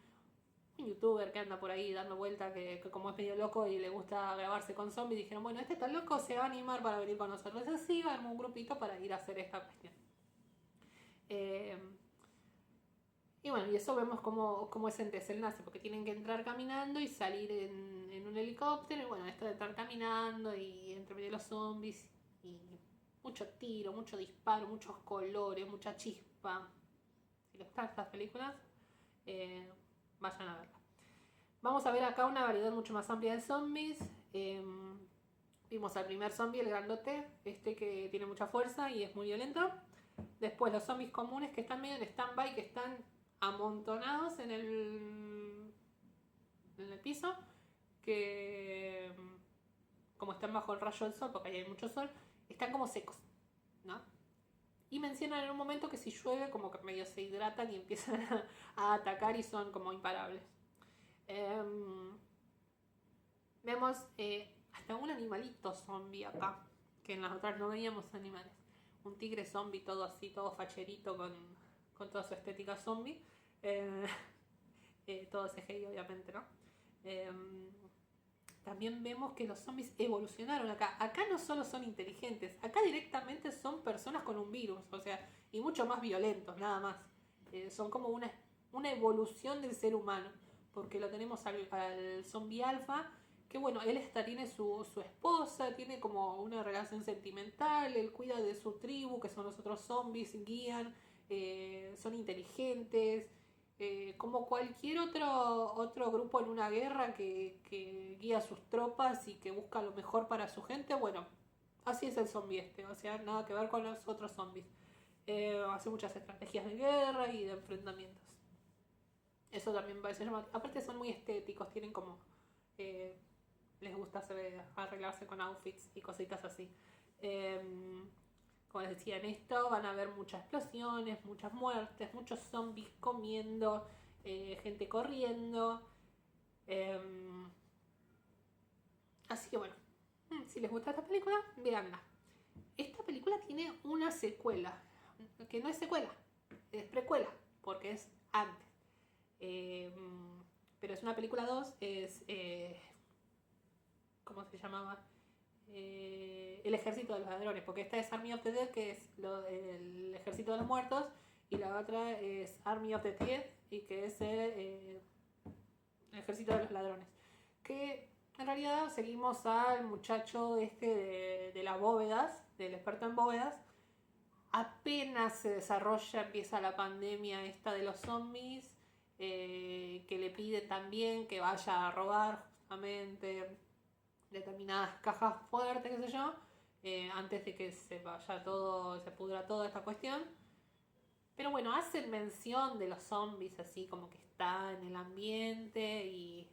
youtuber que anda por ahí dando vuelta, que como es medio loco y le gusta grabarse con zombies, dijeron, bueno, este tan loco se va a animar para venir con nosotros. Es así, armó un grupito para ir a hacer esta cuestión. Y bueno, y eso vemos cómo es el desenlace, porque tienen que entrar caminando y salir en un helicóptero. Y bueno, esto de entrar caminando y entre medio de los zombies y mucho tiro, mucho disparo, muchos colores, mucha chispa. Si les gustan estas películas, vayan a verla. Vamos a ver acá una variedad mucho más amplia de zombies. Vimos al primer zombie, el grandote, este que tiene mucha fuerza y es muy violento. Después los zombies comunes que están medio en stand-by, que están amontonados en el piso, que como están bajo el rayo del sol, porque ahí hay mucho sol, están como secos, ¿no? Y mencionan en un momento que si llueve como que medio se hidratan y empiezan a atacar y son como imparables. Vemos hasta un animalito zombie acá, que en las otras no veíamos animales. Un tigre zombie todo así, todo facherito con toda su estética zombie. Todo CGI obviamente, ¿no? También vemos que los zombies evolucionaron acá. Acá no solo son inteligentes, acá directamente son personas con un virus, o sea, y mucho más violentos, nada más. Son como una evolución del ser humano, porque lo tenemos al zombie alfa, que bueno, él tiene su esposa, tiene como una relación sentimental, él cuida de su tribu, que son los otros zombies, guían, son inteligentes. Como cualquier otro grupo en una guerra que guía a sus tropas y que busca lo mejor para su gente, bueno, así es el zombie este, o sea, nada que ver con los otros zombies. Hace muchas estrategias de guerra y de enfrentamientos. Eso también parece llamativo. Aparte son muy estéticos, tienen como... les gusta arreglarse con outfits y cositas así. Como les decía, en esto van a haber muchas explosiones, muchas muertes, muchos zombies comiendo, gente corriendo. Así que bueno, si les gusta esta película, véanla. Esta película tiene una secuela, que no es secuela, es precuela, porque es antes. Pero es una película 2, es... ¿cómo se llamaba? El ejército de los ladrones, porque esta es Army of the Dead, que es el ejército de los muertos, y la otra es Army of the Dead, y que es el ejército de los ladrones. Que en realidad seguimos al muchacho este de las bóvedas, del experto en bóvedas. Apenas se desarrolla, empieza la pandemia esta de los zombies, que le pide también que vaya a robar justamente determinadas cajas fuertes, qué sé yo, antes de que se vaya todo, se pudra toda esta cuestión. Pero bueno, hacen mención de los zombies así como que está en el ambiente y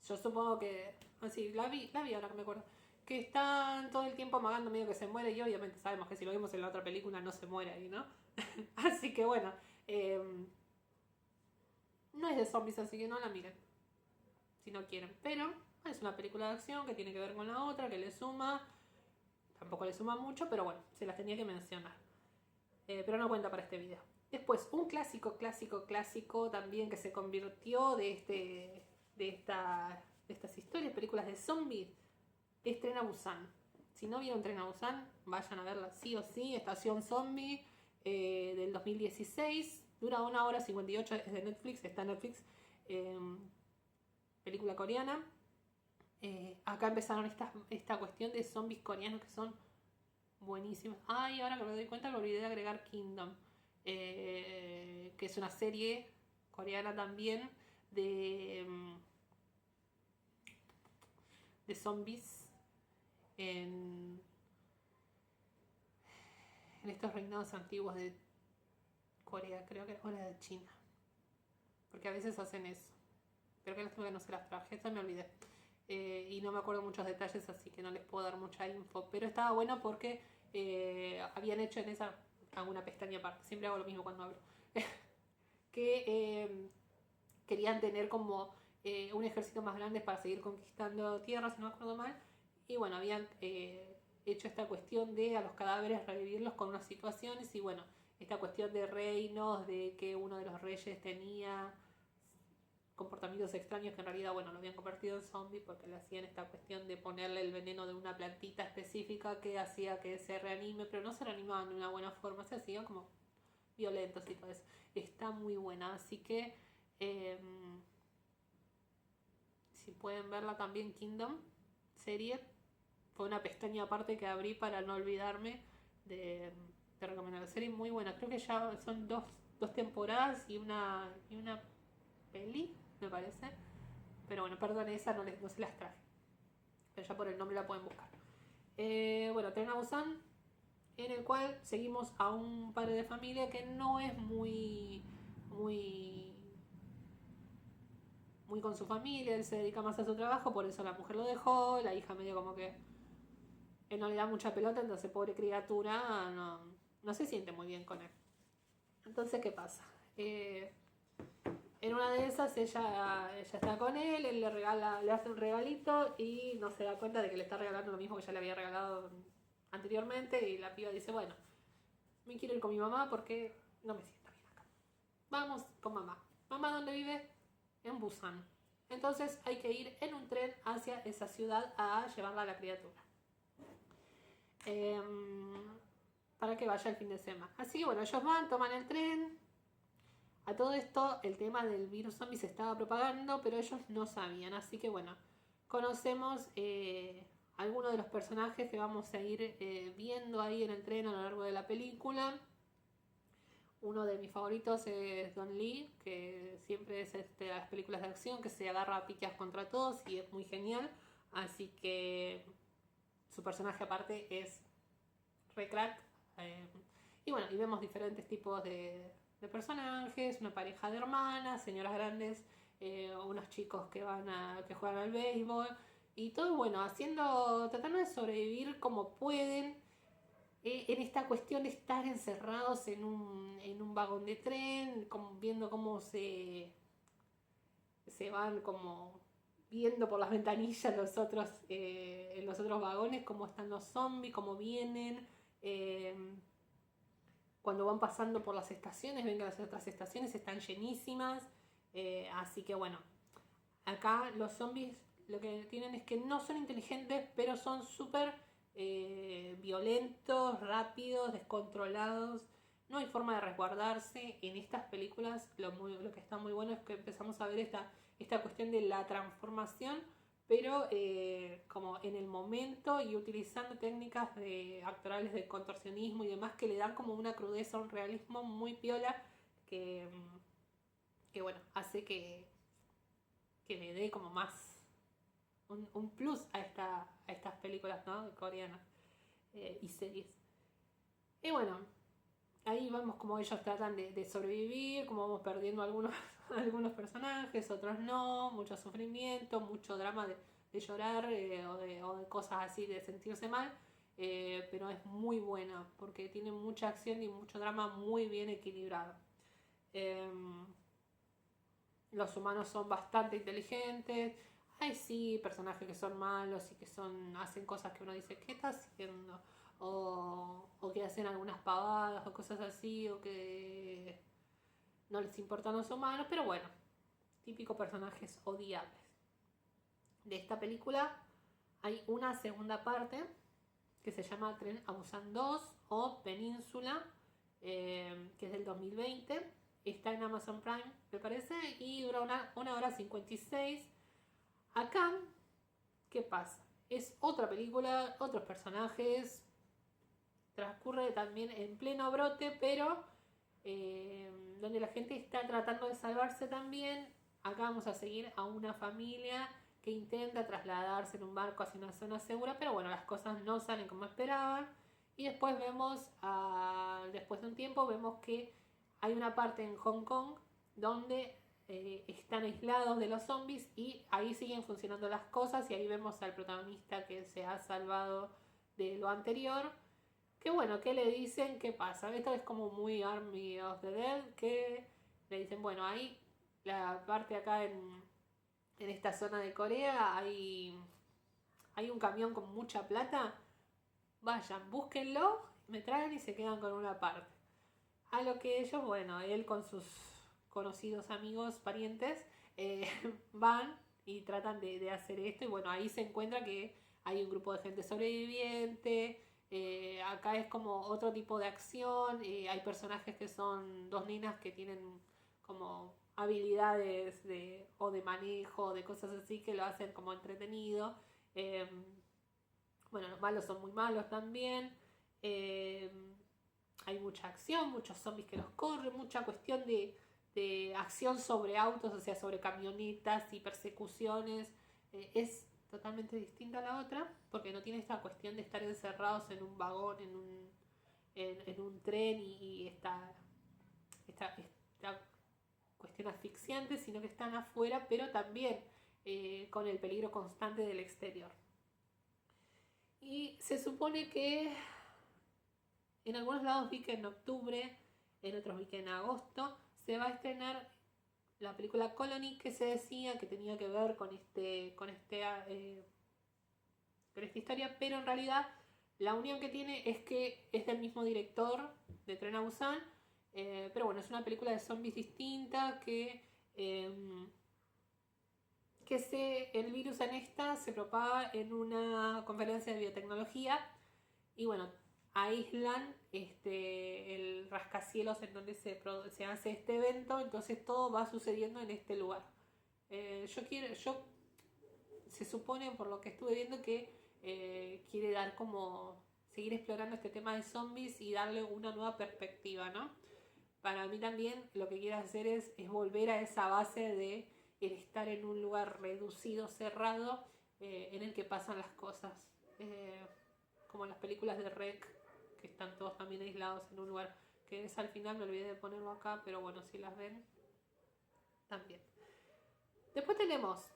yo supongo que, así, la vi ahora que me acuerdo, que están todo el tiempo amagando medio que se muere y obviamente sabemos que si lo vimos en la otra película no se muere ahí, ¿no? Así que bueno, no es de zombies, así que no la miren si no quieren, pero es una película de acción que tiene que ver con la otra, que le suma, tampoco le suma mucho, pero bueno, se las tenía que mencionar. Pero no cuenta para este video. Después, un clásico también que se convirtió de estas historias, películas de zombies, es Tren a Busan. Si no vieron Tren a Busan, vayan a verla sí o sí. Estación Zombie, del 2016, dura 1 hora 58, es de Netflix, está en Netflix. Película coreana. Acá empezaron esta cuestión de zombies coreanos que son buenísimos. Ay, ahora que me doy cuenta me olvidé de agregar Kingdom, que es una serie coreana también de zombies en estos reinados antiguos de Corea, creo que era de China, porque a veces hacen eso. Pero que no se las traje, esta me olvidé. Y no me acuerdo muchos detalles, así que no les puedo dar mucha info. Pero estaba bueno porque habían hecho en esa alguna pestaña aparte. Siempre hago lo mismo cuando hablo. Que querían tener como un ejército más grande para seguir conquistando tierras, si no me acuerdo mal. Y bueno, habían hecho esta cuestión de a los cadáveres revivirlos con unas situaciones. Y bueno, esta cuestión de reinos, de que uno de los reyes tenía comportamientos extraños que en realidad, bueno, lo habían convertido en zombie porque le hacían esta cuestión de ponerle el veneno de una plantita específica que hacía que se reanime, pero no se reanimaban de una buena forma, se hacían como violentos y todo eso. Está muy buena, así que si pueden verla también, Kingdom, serie, fue una pestaña aparte que abrí para no olvidarme de recomendar la serie, muy buena. Creo que ya son dos temporadas y una peli, me parece. Pero bueno, perdón, esa no se las traje. Pero ya por el nombre la pueden buscar. Bueno, Tren a Busan, en el cual seguimos a un padre de familia que no es muy con su familia, él se dedica más a su trabajo, por eso la mujer lo dejó, la hija medio como que él no le da mucha pelota, entonces pobre criatura no se siente muy bien con él. Entonces, ¿qué pasa? en una de esas ella está con él le hace un regalito y no se da cuenta de que le está regalando lo mismo que ya le había regalado anteriormente y la piba dice, bueno, me quiero ir con mi mamá porque no me siento bien acá. Vamos con mamá. ¿Mamá dónde vive? En Busan. Entonces hay que ir en un tren hacia esa ciudad a llevarla a la criatura. Para que vaya el fin de semana. Así que bueno, ellos van, toman el tren. A todo esto el tema del virus zombie se estaba propagando, pero ellos no sabían. Así que bueno, conocemos algunos de los personajes que vamos a ir viendo ahí en el tren a lo largo de la película. Uno de mis favoritos es Don Lee, que siempre es de las películas de acción, que se agarra a piqueas contra todos y es muy genial. Así que su personaje aparte es re crack. Y bueno, y vemos diferentes tipos de personajes, una pareja de hermanas, señoras grandes, unos chicos que juegan al béisbol y todo bueno, tratando de sobrevivir como pueden en esta cuestión de estar encerrados en un vagón de tren, viendo cómo se van como viendo por las ventanillas en los otros vagones, cómo están los zombies, cómo vienen. Cuando van pasando por las estaciones, ven que las otras estaciones están llenísimas. Así que bueno, acá los zombies lo que tienen es que no son inteligentes, pero son súper violentos, rápidos, descontrolados. No hay forma de resguardarse. En estas películas lo que está muy bueno es que empezamos a ver esta cuestión de la transformación, pero como en el momento y utilizando técnicas actorales de contorsionismo y demás que le dan como una crudeza, un realismo muy piola que bueno, hace que le dé como más un plus a estas películas, ¿no? Coreanas y series. Y bueno, ahí vamos como ellos tratan de sobrevivir, como vamos perdiendo algunos personajes, otros no, mucho sufrimiento, mucho drama de llorar o de cosas así, de sentirse mal. Pero es muy buena porque tiene mucha acción y mucho drama muy bien equilibrado. Los humanos son bastante inteligentes. Hay sí personajes que son malos y que hacen cosas que uno dice, ¿qué está haciendo? O que hacen algunas pavadas o cosas así, o que no les importan los humanos, pero bueno, típicos personajes odiables. De esta película hay una segunda parte que se llama Tren a Busan 2 o Península, que es del 2020. Está en Amazon Prime, me parece, y dura una hora 56. Acá, ¿qué pasa? Es otra película, otros personajes, transcurre también en pleno brote, pero donde la gente está tratando de salvarse también. Acá vamos a seguir a una familia que intenta trasladarse en un barco hacia una zona segura, pero bueno, las cosas no salen como esperaban. Y después después de un tiempo, vemos que hay una parte en Hong Kong donde están aislados de los zombies y ahí siguen funcionando las cosas y ahí vemos al protagonista que se ha salvado de lo anterior. Que bueno, ¿qué le dicen? ¿Qué pasa? Esto es como muy Army of the Dead, que le dicen, bueno, ahí la parte acá en esta zona de Corea hay un camión con mucha plata, vayan, búsquenlo, me traen y se quedan con una parte. A lo que ellos, bueno, él con sus conocidos amigos, parientes, van y tratan de hacer esto y bueno, ahí se encuentra que hay un grupo de gente sobreviviente. Acá es como otro tipo de acción. Hay personajes que son dos niñas que tienen como habilidades de manejo, de cosas así que lo hacen como entretenido. Bueno, los malos son muy malos también. Hay mucha acción, muchos zombies que los corren, mucha cuestión de acción sobre autos, o sea, sobre camionetas y persecuciones. Es totalmente distinta a la otra, porque no tiene esta cuestión de estar encerrados en un vagón, en un tren y esta cuestión asfixiante, sino que están afuera, pero también con el peligro constante del exterior. Y se supone que en algunos lados vi que en octubre, en otros vi que en agosto, se va a estrenar la película Colony, que se decía que tenía que ver con esta historia, pero en realidad la unión que tiene es que es del mismo director de Tren a Busan, pero bueno, es una película de zombies distinta el virus en esta se propaga en una conferencia de biotecnología y bueno, aíslan el rascacielos en donde se hace este evento, entonces todo va sucediendo en este lugar. Se supone, por lo que estuve viendo, que quiere dar como seguir explorando este tema de zombies y darle una nueva perspectiva, ¿no? Para mí también lo que quiere hacer es volver a esa base de el estar en un lugar reducido, cerrado, en el que pasan las cosas. Como las películas de Rec, que están todos también aislados en un lugar, que es al final, me olvidé de ponerlo acá, pero bueno, si las ven, también. Después tenemos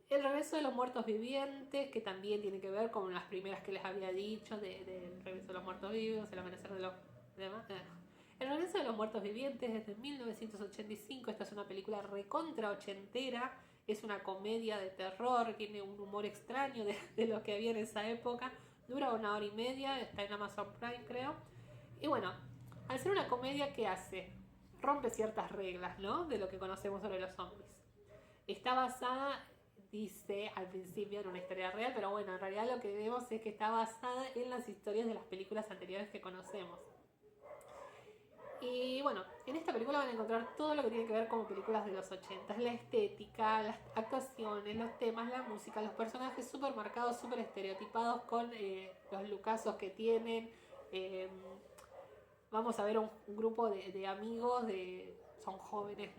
El regreso de los muertos vivientes, que también tiene que ver con las primeras que les había dicho, del regreso de los muertos vivos, el amanecer de los demás. El regreso de los muertos vivientes es de 1985, esta es una película recontra ochentera, es una comedia de terror, tiene un humor extraño de lo que había en esa época, dura 1 hora y media, está en Amazon Prime creo, y bueno, al ser una comedia, ¿qué hace? Rompe ciertas reglas, ¿no? De lo que conocemos sobre los zombies. Está basada, dice al principio, en una historia real, pero bueno, en realidad lo que vemos es que está basada en las historias de las películas anteriores que conocemos. Y bueno, en esta película van a encontrar todo lo que tiene que ver con películas de los 80, la estética, las actuaciones, los temas, la música, los personajes súper marcados, súper estereotipados con los lookazos que tienen. Vamos a ver un grupo de amigos, son jóvenes,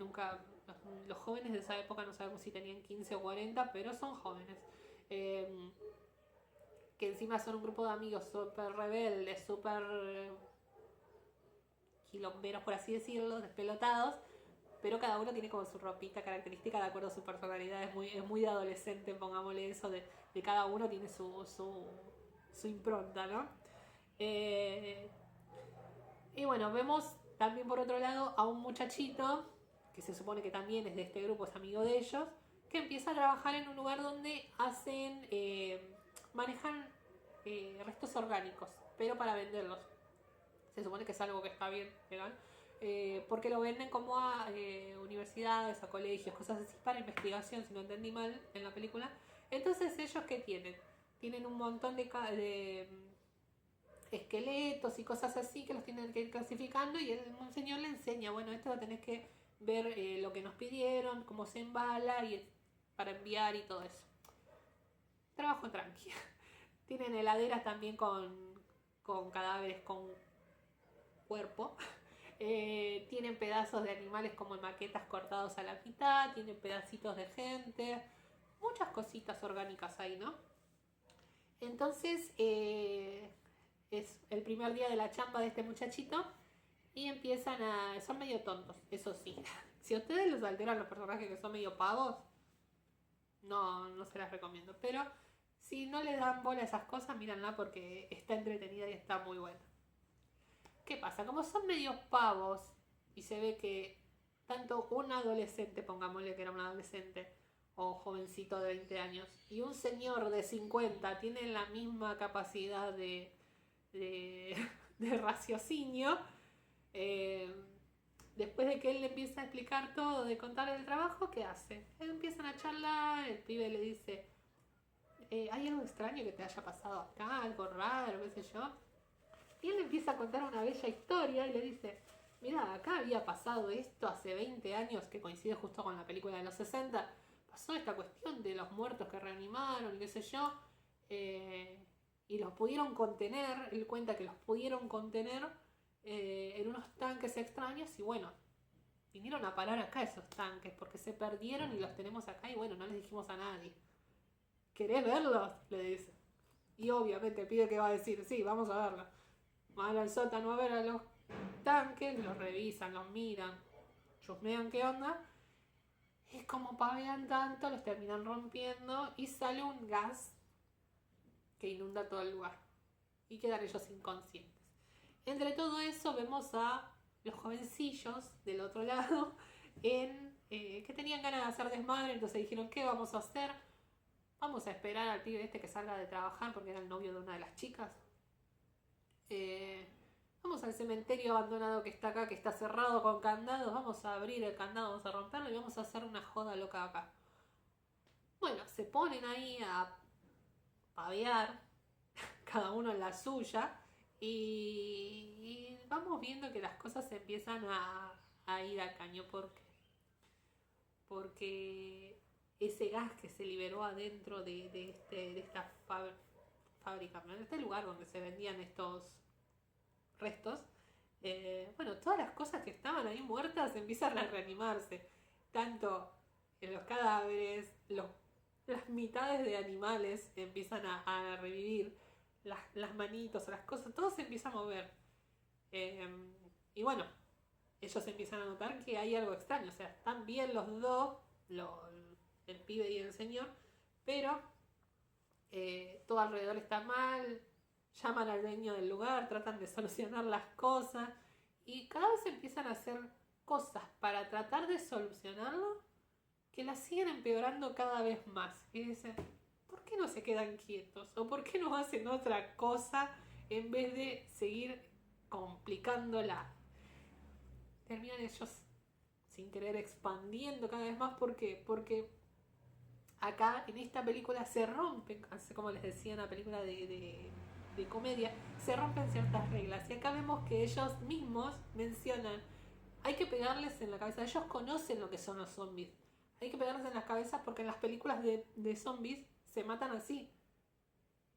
los jóvenes de esa época no sabemos si tenían 15 o 40, pero son jóvenes. Que encima son un grupo de amigos súper rebeldes, súper quilomberos, por así decirlo, despelotados, pero cada uno tiene como su ropita característica de acuerdo a su personalidad, es muy de adolescente, pongámosle eso, de cada uno tiene su impronta, ¿no? Y bueno, vemos también por otro lado a un muchachito, que se supone que también es de este grupo, es amigo de ellos, que empieza a trabajar en un lugar donde manejan restos orgánicos, pero para venderlos. Se supone que es algo que está bien, legal, porque lo venden como a universidades, a colegios, cosas así para investigación, si no entendí mal en la película. Entonces ellos, ¿qué tienen? Tienen un montón de esqueletos y cosas así que los tienen que ir clasificando y el señor le enseña, bueno, esto lo tenés que ver lo que nos pidieron, cómo se embala y para enviar y todo eso. Trabajo tranqui. Tienen heladeras también con cadáveres con cuerpo. Tienen pedazos de animales como en maquetas cortados a la mitad, tienen pedacitos de gente, muchas cositas orgánicas ahí, ¿no? Entonces es el primer día de la chamba de este muchachito y son medio tontos, eso sí. Si a ustedes les alteran los personajes que son medio pavos, no se las recomiendo, pero si no les dan bola a esas cosas, míranla porque está entretenida y está muy buena. ¿Qué pasa? Como son medios pavos y se ve que tanto un adolescente, pongámosle que era un adolescente o jovencito de 20 años, y un señor de 50 tienen la misma capacidad de raciocinio, después de que él le empieza a explicar todo, de contar el trabajo, ¿qué hace? Empiezan a charlar, el pibe le dice, ¿hay algo extraño que te haya pasado acá? Algo raro, qué sé yo. Y él le empieza a contar una bella historia y le dice, mira, acá había pasado esto hace 20 años, que coincide justo con la película de los 60, pasó esta cuestión de los muertos que reanimaron y qué sé yo, y los pudieron contener, él cuenta que los pudieron contener en unos tanques extraños y bueno, vinieron a parar acá esos tanques porque se perdieron y los tenemos acá y bueno, no les dijimos a nadie. ¿Querés verlos? Le dice. Y obviamente el pibe que va a decir, sí, vamos a verlos. Van al sótano a ver a los tanques, los revisan, los miran, chusmean qué onda. Es como pavean tanto, los terminan rompiendo y sale un gas que inunda todo el lugar. Y quedan ellos inconscientes. Entre todo eso vemos a los jovencillos del otro lado en que tenían ganas de hacer desmadre, entonces dijeron, ¿qué vamos a hacer? Vamos a esperar al pibe este que salga de trabajar porque era el novio de una de las chicas. Vamos al cementerio abandonado que está acá, que está cerrado con candados, vamos a abrir el candado, vamos a romperlo y vamos a hacer una joda loca acá. Bueno, se ponen ahí a pavear, cada uno en la suya, y vamos viendo que las cosas empiezan a ir a caño porque ese gas que se liberó adentro de esta fábrica, en este lugar donde se vendían estos restos, bueno, todas las cosas que estaban ahí muertas empiezan a reanimarse, tanto en los cadáveres, las mitades de animales empiezan a revivir, las manitos, las cosas, todo se empieza a mover. Y bueno, ellos empiezan a notar que hay algo extraño, o sea, están bien los dos, el pibe y el señor, pero todo alrededor está mal, llaman al dueño del lugar, tratan de solucionar las cosas y cada vez empiezan a hacer cosas para tratar de solucionarlo que las siguen empeorando cada vez más. Y dicen, ¿por qué no se quedan quietos? ¿O por qué no hacen otra cosa en vez de seguir complicándola? Terminan ellos sin querer expandiendo cada vez más. ¿Por qué? Porque acá en esta película se rompen, así como les decía en la película de comedia, se rompen ciertas reglas. Y acá vemos que ellos mismos mencionan, hay que pegarles en la cabeza. Ellos conocen lo que son los zombies. Hay que pegarles en las cabezas porque en las películas de zombies se matan así.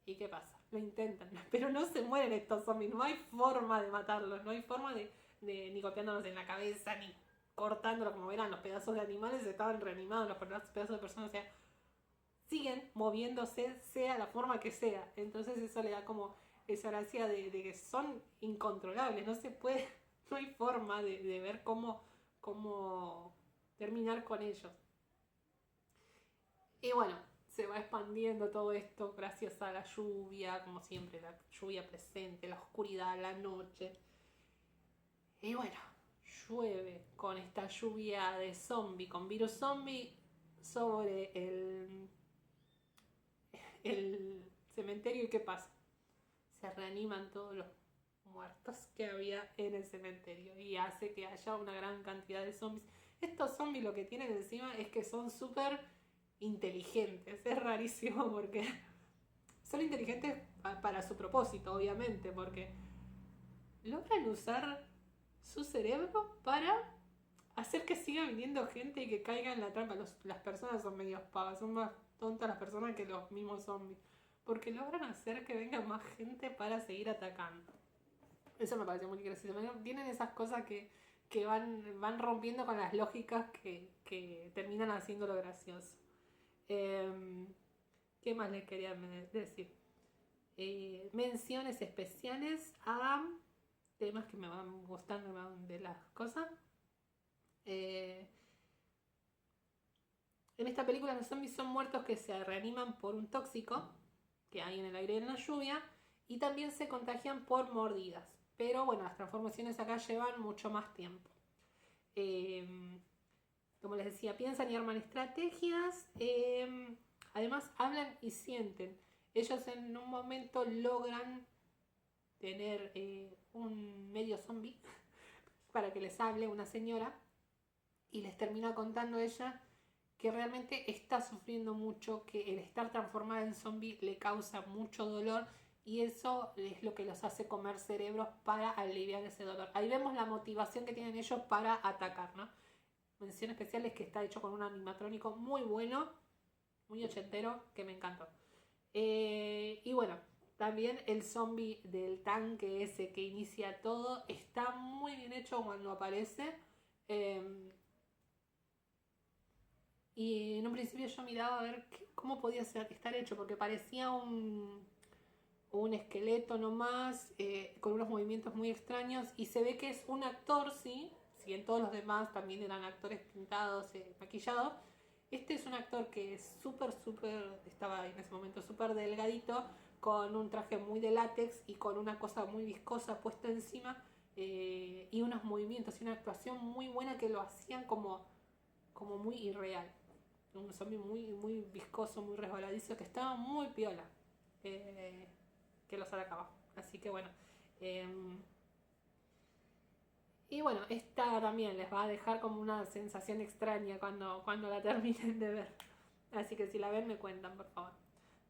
¿Y qué pasa? Lo intentan, pero no se mueren estos zombies. No hay forma de matarlos, no hay forma de ni golpeándolos en la cabeza, ni cortándolos. Como verán, los pedazos de animales estaban reanimados, los pedazos de personas, o sea, siguen moviéndose, sea la forma que sea. Entonces eso le da como esa gracia de que son incontrolables, no se puede, no hay forma de ver cómo terminar con ellos. Y bueno, se va expandiendo todo esto gracias a la lluvia, como siempre, la lluvia presente, la oscuridad, la noche. Y bueno, llueve con esta lluvia de zombie, con virus zombie, sobre el cementerio. ¿Y qué pasa? Se reaniman todos los muertos que había en el cementerio y hace que haya una gran cantidad de zombies. Estos zombies lo que tienen encima es que son súper inteligentes. Es rarísimo porque son inteligentes para su propósito, obviamente, porque logran usar su cerebro para hacer que siga viniendo gente y que caiga en la trampa. Las personas son medio pavas, son más tontas las personas que los mismos zombies, porque logran hacer que venga más gente para seguir atacando. Eso me parece muy gracioso. Tienen esas cosas que van rompiendo con las lógicas que terminan haciéndolo gracioso. ¿Qué más les quería decir? Menciones especiales a temas que me van gustando de las cosas. En esta película los zombies son muertos que se reaniman por un tóxico que hay en el aire y en la lluvia, y también se contagian por mordidas. Pero bueno, las transformaciones acá llevan mucho más tiempo. Como les decía, piensan y arman estrategias. Además hablan y sienten. Ellos en un momento logran tener un medio zombie para que les hable una señora, y les termina contando ella que realmente está sufriendo mucho, que el estar transformada en zombie le causa mucho dolor, y eso es lo que los hace comer cerebros para aliviar ese dolor. Ahí vemos la motivación que tienen ellos para atacar, ¿no? Mención especial es que está hecho con un animatrónico muy bueno, muy ochentero, que me encantó. Y bueno, también el zombie del tanque ese que inicia todo está muy bien hecho cuando aparece. Y en un principio yo miraba a ver cómo podía estar hecho, porque parecía un esqueleto nomás, con unos movimientos muy extraños, y se ve que es un actor, sí, si en todos los demás también eran actores pintados, maquillados. Este es un actor que es súper, estaba en ese momento súper delgadito, con un traje muy de látex y con una cosa muy viscosa puesta encima, y unos movimientos y una actuación muy buena que lo hacían como como muy irreal. Un zombie muy viscoso, muy resbaladizo, que estaba muy piola. Que los atacaba. Así que bueno. Y bueno, esta también les va a dejar como una sensación extraña cuando la terminen de ver. Así que si la ven me cuentan, por favor.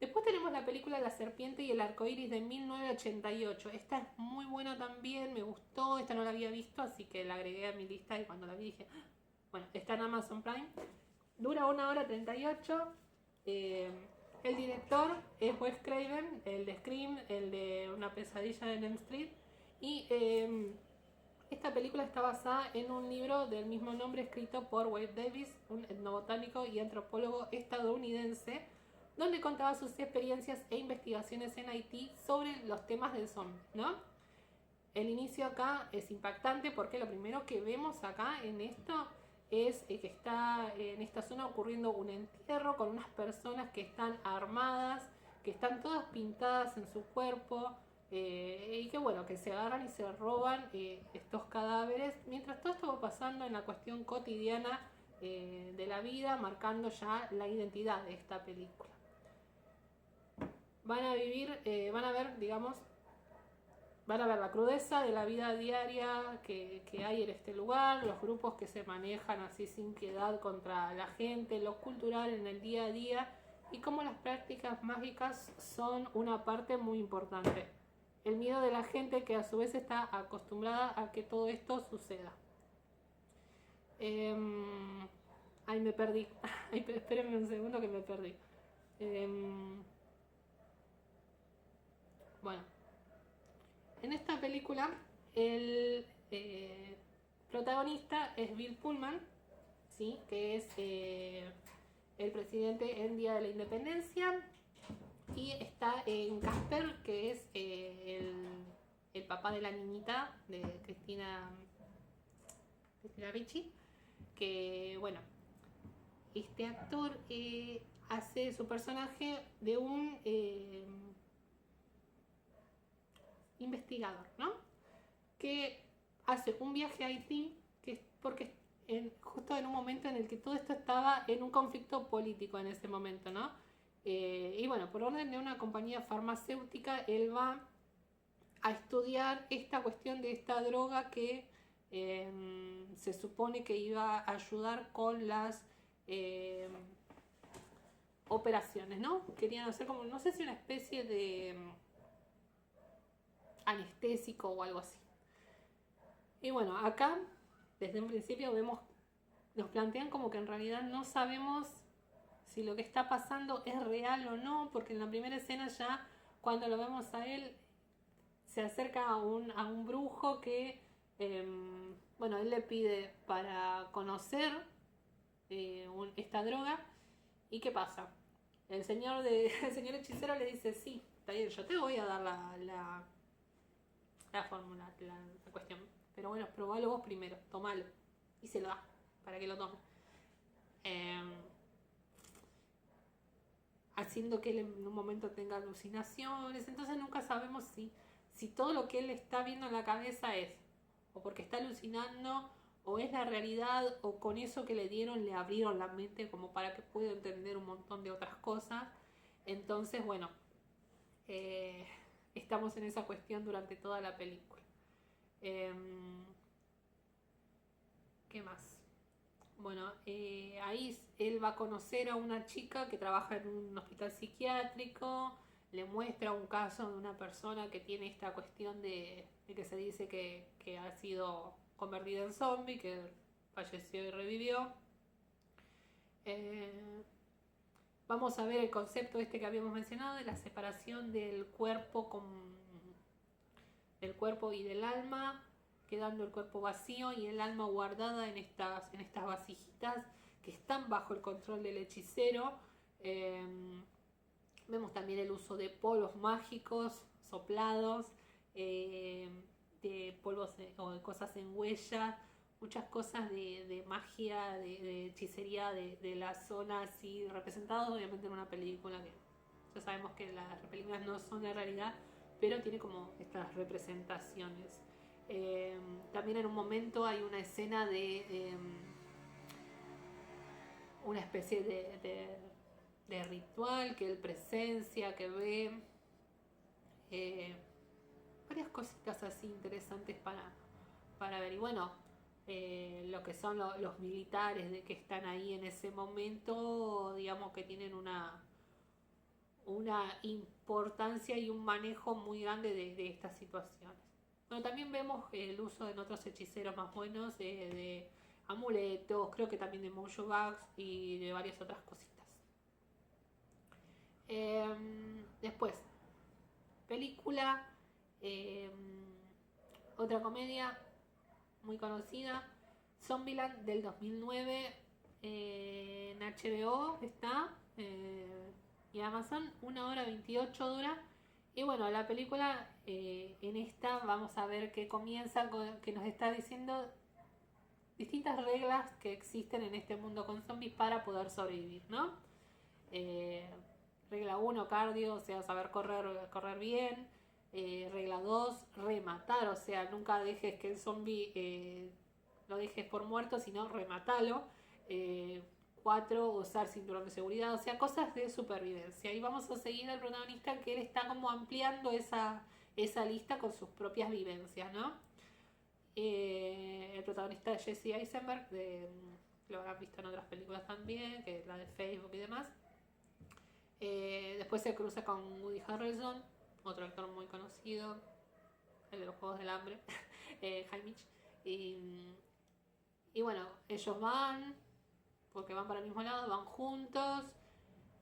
Después tenemos la película La serpiente y el arcoíris de 1988. Esta es muy buena también, me gustó. Esta no la había visto, así que la agregué a mi lista y cuando la vi dije, "Ah". Bueno, está en Amazon Prime. Dura 1 hora 38. El director es Wes Craven, el de Scream, el de Una pesadilla en Elm Street. Y esta película está basada en un libro del mismo nombre escrito por Wade Davis, un etnobotánico y antropólogo estadounidense, donde contaba sus experiencias e investigaciones en Haití sobre los temas del zombie, ¿no? El inicio acá es impactante porque lo primero que vemos acá en esto es que está en esta zona ocurriendo un entierro con unas personas que están armadas, que están todas pintadas en su cuerpo, y que bueno, que se agarran y se roban estos cadáveres, mientras todo esto va pasando en la cuestión cotidiana de la vida, marcando ya la identidad de esta película. Van a vivir, van a ver, digamos, van a ver la crudeza de la vida diaria que hay en este lugar, los grupos que se manejan así sin piedad contra la gente, lo cultural en el día a día y cómo las prácticas mágicas son una parte muy importante. El miedo de la gente que a su vez está acostumbrada a que todo esto suceda. Ay, me perdí. Ay, espérenme un segundo que me perdí. Bueno. En esta película el protagonista es Bill Pullman, ¿sí? Que es el presidente en Día de la Independencia, y está en Casper, que es el papá de la niñita de Cristina Ricci, que bueno, este actor hace su personaje de un investigador, ¿no? Que hace un viaje a Haití, que porque justo en un momento en el que todo esto estaba en un conflicto político en ese momento, ¿no? Y bueno, por orden de una compañía farmacéutica, él va a estudiar esta cuestión de esta droga que se supone que iba a ayudar con las operaciones, ¿no? Querían hacer como, no sé si una especie de anestésico o algo así. Y bueno, acá desde un principio nos plantean como que en realidad no sabemos si lo que está pasando es real o no, porque en la primera escena ya cuando lo vemos a él se acerca a un brujo que bueno, él le pide para conocer esta droga. ¿Y qué pasa? El señor hechicero le dice, sí, está bien, yo te voy a dar la fórmula, la cuestión. Pero bueno, probalo vos primero, tomalo. Y se lo da, para que lo tome. Haciendo que él en un momento tenga alucinaciones. Entonces nunca sabemos si todo lo que él está viendo en la cabeza es o porque está alucinando, o es la realidad, o con eso que le dieron le abrieron la mente como para que pueda entender un montón de otras cosas. Entonces, bueno, estamos en esa cuestión durante toda la película. ¿Qué más? Bueno, ahí él va a conocer a una chica que trabaja en un hospital psiquiátrico, le muestra un caso de una persona que tiene esta cuestión de que se dice que ha sido convertida en zombie, que falleció y revivió. Vamos a ver el concepto este que habíamos mencionado de la separación del cuerpo y del alma, quedando el cuerpo vacío y el alma guardada en estas vasijitas que están bajo el control del hechicero. Vemos también el uso de polvos mágicos soplados, de polvos o de cosas en huella, muchas cosas de magia, de hechicería de la zona, así representados obviamente en una película, que ya sabemos que las películas no son la realidad, pero tiene como estas representaciones. También en un momento hay una escena de una especie de ritual que él presencia, que ve. Varias cositas así interesantes para ver. Y bueno, lo que son los militares de que están ahí en ese momento, digamos que tienen una importancia y un manejo muy grande de estas situaciones. Bueno, también vemos el uso de otros hechiceros más buenos, de amuletos, creo que también de mojo bugs y de varias otras cositas. Después, película, otra comedia muy conocida, Zombieland del 2009, en HBO está, y Amazon, 1 hora 28 dura. Y bueno, la película, en esta vamos a ver que comienza que nos está diciendo distintas reglas que existen en este mundo con zombies para poder sobrevivir, ¿no? Regla 1, cardio, o sea, saber correr bien. Regla 2, rematar, o sea, nunca dejes que el zombie lo dejes por muerto, sino rematalo. 4, usar cinturón de seguridad, o sea, cosas de supervivencia. Y vamos a seguir al protagonista, que él está como ampliando esa lista con sus propias vivencias, ¿no? El protagonista es Jesse Eisenberg, lo habrán visto en otras películas también, que es la de Facebook y demás. Después se cruza con Woody Harrelson, otro actor muy conocido, el de los Juegos del Hambre, Haymitch. Y bueno, ellos van, porque van para el mismo lado, van juntos,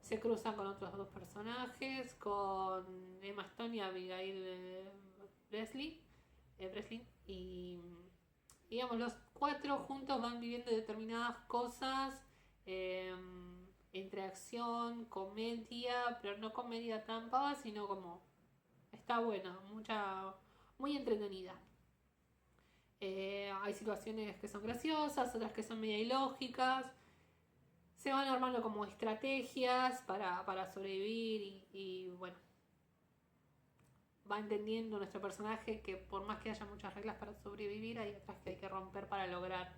se cruzan con otros dos personajes, con Emma Stone y Abigail Breslin, y digamos, los 4 juntos van viviendo determinadas cosas, entre acción, comedia, pero no comedia tan pava, sino como está buena, muy entretenida. Hay situaciones que son graciosas, otras que son media ilógicas. Se van armando como estrategias para sobrevivir y bueno, va entendiendo nuestro personaje que por más que haya muchas reglas para sobrevivir, hay otras que hay que romper para lograr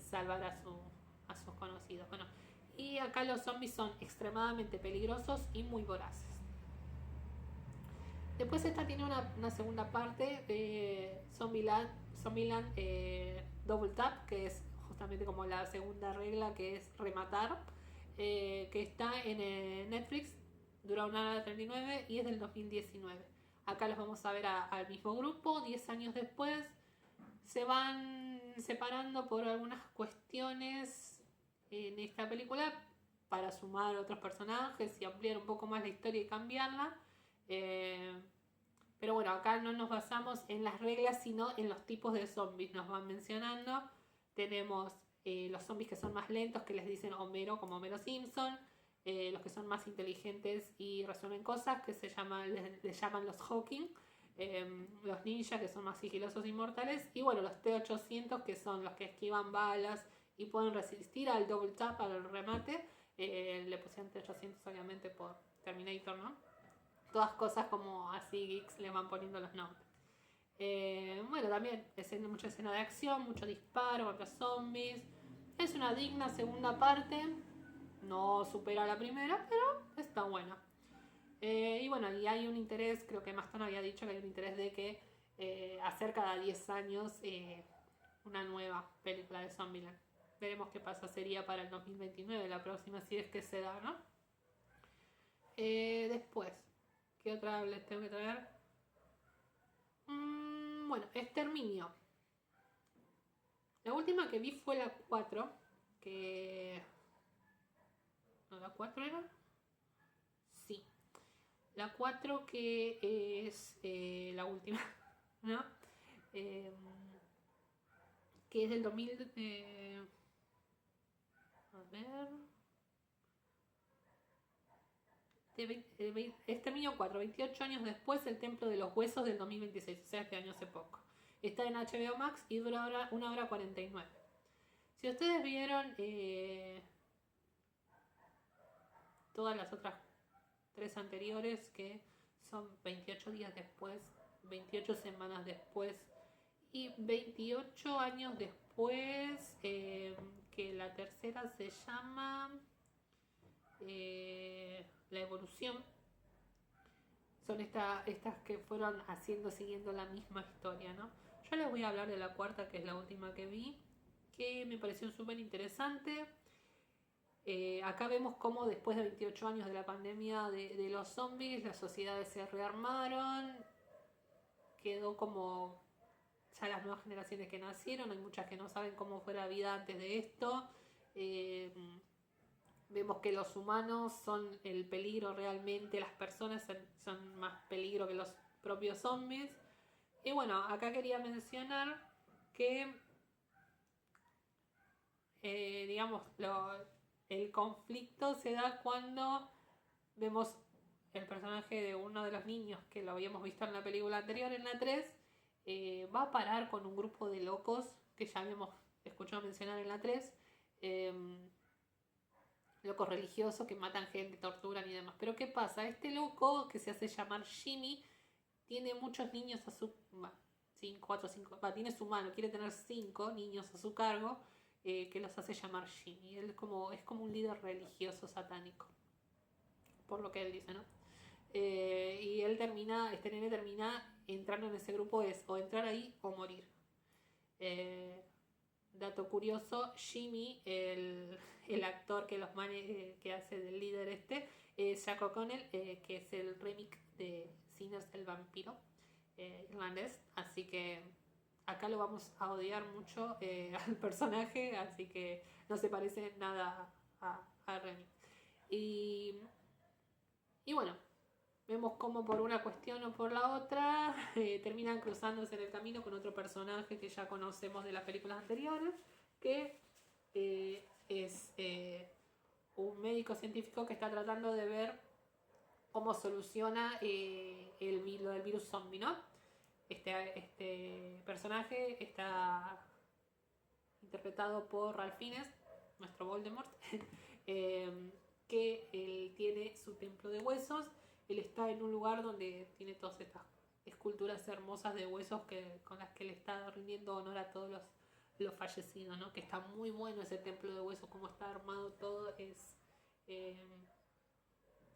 salvar a sus conocidos. Bueno, y acá los zombies son extremadamente peligrosos y muy voraces. Después esta tiene una segunda parte de Zombieland Double Tap, que es justamente como la segunda regla, que es rematar, que está en Netflix, dura 1 hora 39 y es del 2019. Acá los vamos a ver al mismo grupo, 10 años después. Se van separando por algunas cuestiones en esta película para sumar otros personajes y ampliar un poco más la historia y cambiarla. Pero bueno, acá no nos basamos en las reglas, sino en los tipos de zombies. Nos van mencionando. Tenemos los zombies que son más lentos, que les dicen Homero, como Homero Simpson. Los que son más inteligentes y resuelven cosas, que les llaman los Hawking. Los ninjas, que son más sigilosos y mortales. Y bueno, los T-800, que son los que esquivan balas y pueden resistir al double tap, al remate. Le pusieron T-800 obviamente por Terminator, ¿no? Todas cosas como así geeks le van poniendo los nombres. Bueno, también mucha escena de acción, mucho disparo contra zombies. Es una digna segunda parte. No supera la primera, pero está buena. Y bueno, y hay un interés, creo que Maston había dicho que hay un interés de que hacer cada 10 años una nueva película de Zombieland. Veremos qué pasa, sería para el 2029 la próxima, si es que se da, ¿no? Después, ¿qué otra les tengo que traer? Bueno, Exterminio. La última que vi fue la 4, que... ¿No, la 4 era? Sí. La 4 que es la última, ¿no? Que es del 2000... a ver... Exterminio 4, 28 años después, el Templo de los Huesos del 2026, o sea, este año hace poco. Está en HBO Max y dura 1 hora 49. Si ustedes vieron todas las otras 3 anteriores, que son 28 días después, 28 semanas después y 28 años después, que que la tercera se llama La Evolución. Son estas que fueron siguiendo la misma historia, ¿no? Yo les voy a hablar de la cuarta, que es la última que vi, que me pareció súper interesante. Acá vemos cómo después de 28 años de la pandemia de los zombies, las sociedades se rearmaron, quedó como ya las nuevas generaciones que nacieron, hay muchas que no saben cómo fue la vida antes de esto. Vemos que los humanos son el peligro realmente, las personas son más peligro que los propios zombies. Y bueno, acá quería mencionar que, digamos, el conflicto se da cuando vemos el personaje de uno de los niños que lo habíamos visto en la película anterior, en la 3, va a parar con un grupo de locos que ya habíamos escuchado mencionar en la 3, locos religiosos que matan gente, torturan y demás. Pero ¿qué pasa? Este loco, que se hace llamar Jimmy, tiene muchos niños a su... 4 o 5... tiene su mano, quiere tener 5 niños a su cargo, que los hace llamar Jimmy. Él es como un líder religioso satánico, por lo que él dice, ¿no? Y este nene termina entrando en ese grupo, es o entrar ahí o morir. Dato curioso, Jimmy, el actor que hace del líder es Jack O'Connell, que es el remake de Sinners el vampiro irlandés, así que acá lo vamos a odiar mucho al personaje, así que no se parece nada a Remy. Y bueno, vemos cómo por una cuestión o por la otra terminan cruzándose en el camino con otro personaje que ya conocemos de las películas anteriores, que es un médico científico que está tratando de ver cómo soluciona lo del virus zombie, ¿no? Este personaje está interpretado por Ralph Fiennes, nuestro Voldemort, que él tiene su templo de huesos. Él está en un lugar donde tiene todas estas esculturas hermosas de huesos con las que le está rindiendo honor a todos los fallecidos, ¿no? Que está muy bueno ese templo de huesos, cómo está armado todo, es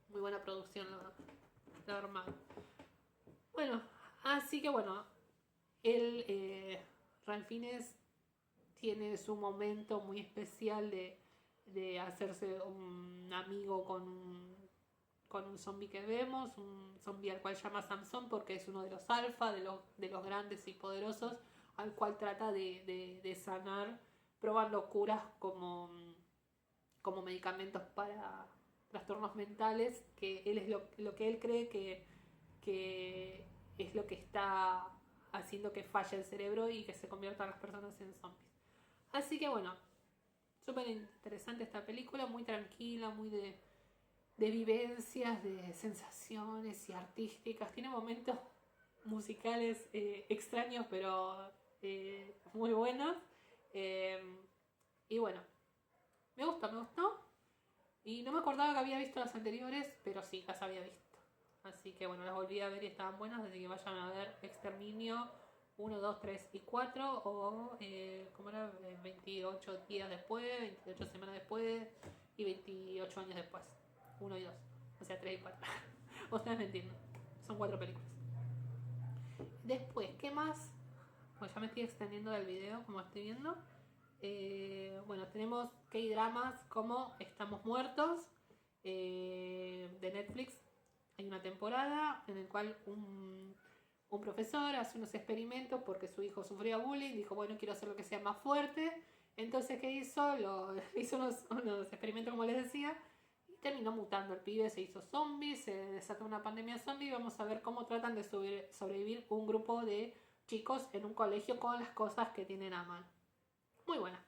muy buena producción lo armado. Bueno, así que bueno, Ralph Fiennes tiene su momento muy especial de hacerse un amigo con un zombie que vemos, un zombie al cual llama Samson porque es uno de los alfa, de los grandes y poderosos, al cual trata de sanar probando curas como medicamentos para trastornos mentales, que él es lo que él cree que es lo que está haciendo que falle el cerebro y que se conviertan las personas en zombies. Así que bueno, súper interesante esta película, muy tranquila, muy de vivencias, de sensaciones y artísticas. Tiene momentos musicales extraños, pero muy buenos. Y bueno, me gustó. Y no me acordaba que había visto las anteriores, pero sí, las había visto. Así que bueno, las volví a ver y estaban buenas, así que vayan a ver Exterminio 1, 2, 3 y 4, o ¿cómo era? 28 días después, 28 semanas después y 28 años después. 1 y 2, o sea 3 y 4. Ustedes me entienden, son 4 películas. Después, ¿qué más? Pues ya me estoy extendiendo del video, como estoy viendo. Bueno, tenemos K-dramas como Estamos Muertos, de Netflix. Hay una temporada en la cual un profesor hace unos experimentos porque su hijo sufría bullying. Dijo, bueno, quiero hacer lo que sea más fuerte. Entonces, ¿qué hizo? Hizo unos experimentos, como les decía, y terminó mutando el pibe. Se hizo zombie, se desató una pandemia zombie. Vamos a ver cómo tratan de sobrevivir un grupo de chicos en un colegio con las cosas que tienen a mano. Muy buena.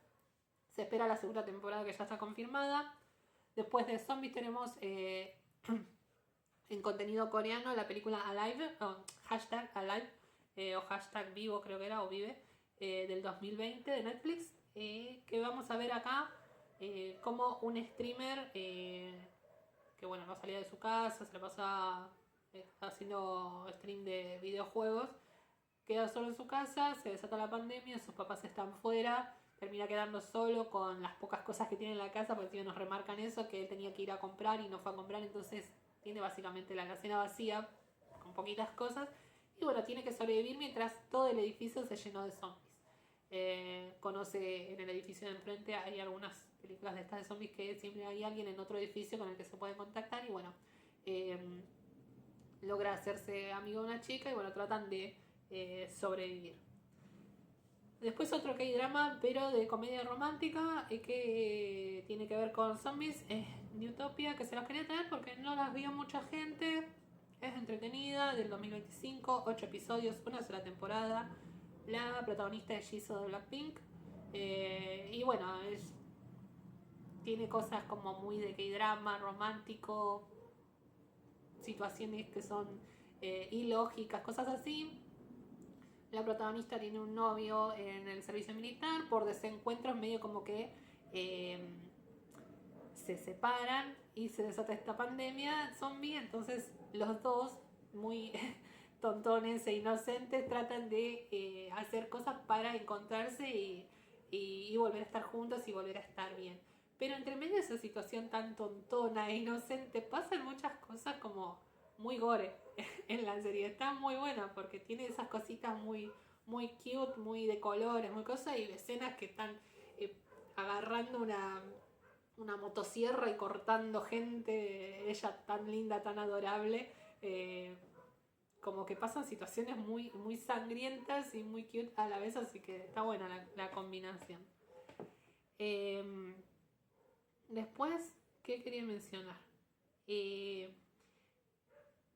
Se espera la segunda temporada, que ya está confirmada. Después de zombies tenemos en contenido coreano la película Alive, hashtag Alive, o hashtag Vivo creo que era, o Vive, del 2020 de Netflix, que vamos a ver acá como un streamer que bueno, no salía de su casa, se la pasa haciendo stream de videojuegos, queda solo en su casa, se desata la pandemia, sus papás están fuera termina quedando solo con las pocas cosas que tiene en la casa, porque nos remarcan eso, que él tenía que ir a comprar y no fue a comprar, entonces tiene básicamente la alacena vacía, con poquitas cosas, y bueno, tiene que sobrevivir mientras todo el edificio se llenó de zombies. Conoce en el edificio de enfrente, hay algunas películas de estas de zombies que siempre hay alguien en otro edificio con el que se puede contactar, y bueno, logra hacerse amigo de una chica, y bueno, tratan de sobrevivir. Después otro K-drama, pero de comedia romántica, que tiene que ver con zombies, es Newtopia, que se las quería traer porque no las vio mucha gente. Es entretenida, del 2025, 8 episodios, una sola temporada. La protagonista es Jisoo de Blackpink. Y bueno, tiene cosas como muy de K-drama, romántico, situaciones que son ilógicas, cosas así. La protagonista tiene un novio en el servicio militar, por desencuentros medio como que se separan y se desata esta pandemia zombie, entonces los dos, muy tontones e inocentes, tratan de hacer cosas para encontrarse y volver a estar juntos y volver a estar bien. Pero entre medio de esa situación tan tontona e inocente pasan muchas cosas como muy gore en la serie. Está muy buena porque tiene esas cositas muy, muy cute, muy de colores, muy cosas, y escenas que están agarrando una motosierra y cortando gente, ella tan linda, tan adorable, como que pasan situaciones muy, muy sangrientas y muy cute a la vez, así que está buena la combinación. Después, ¿qué quería mencionar?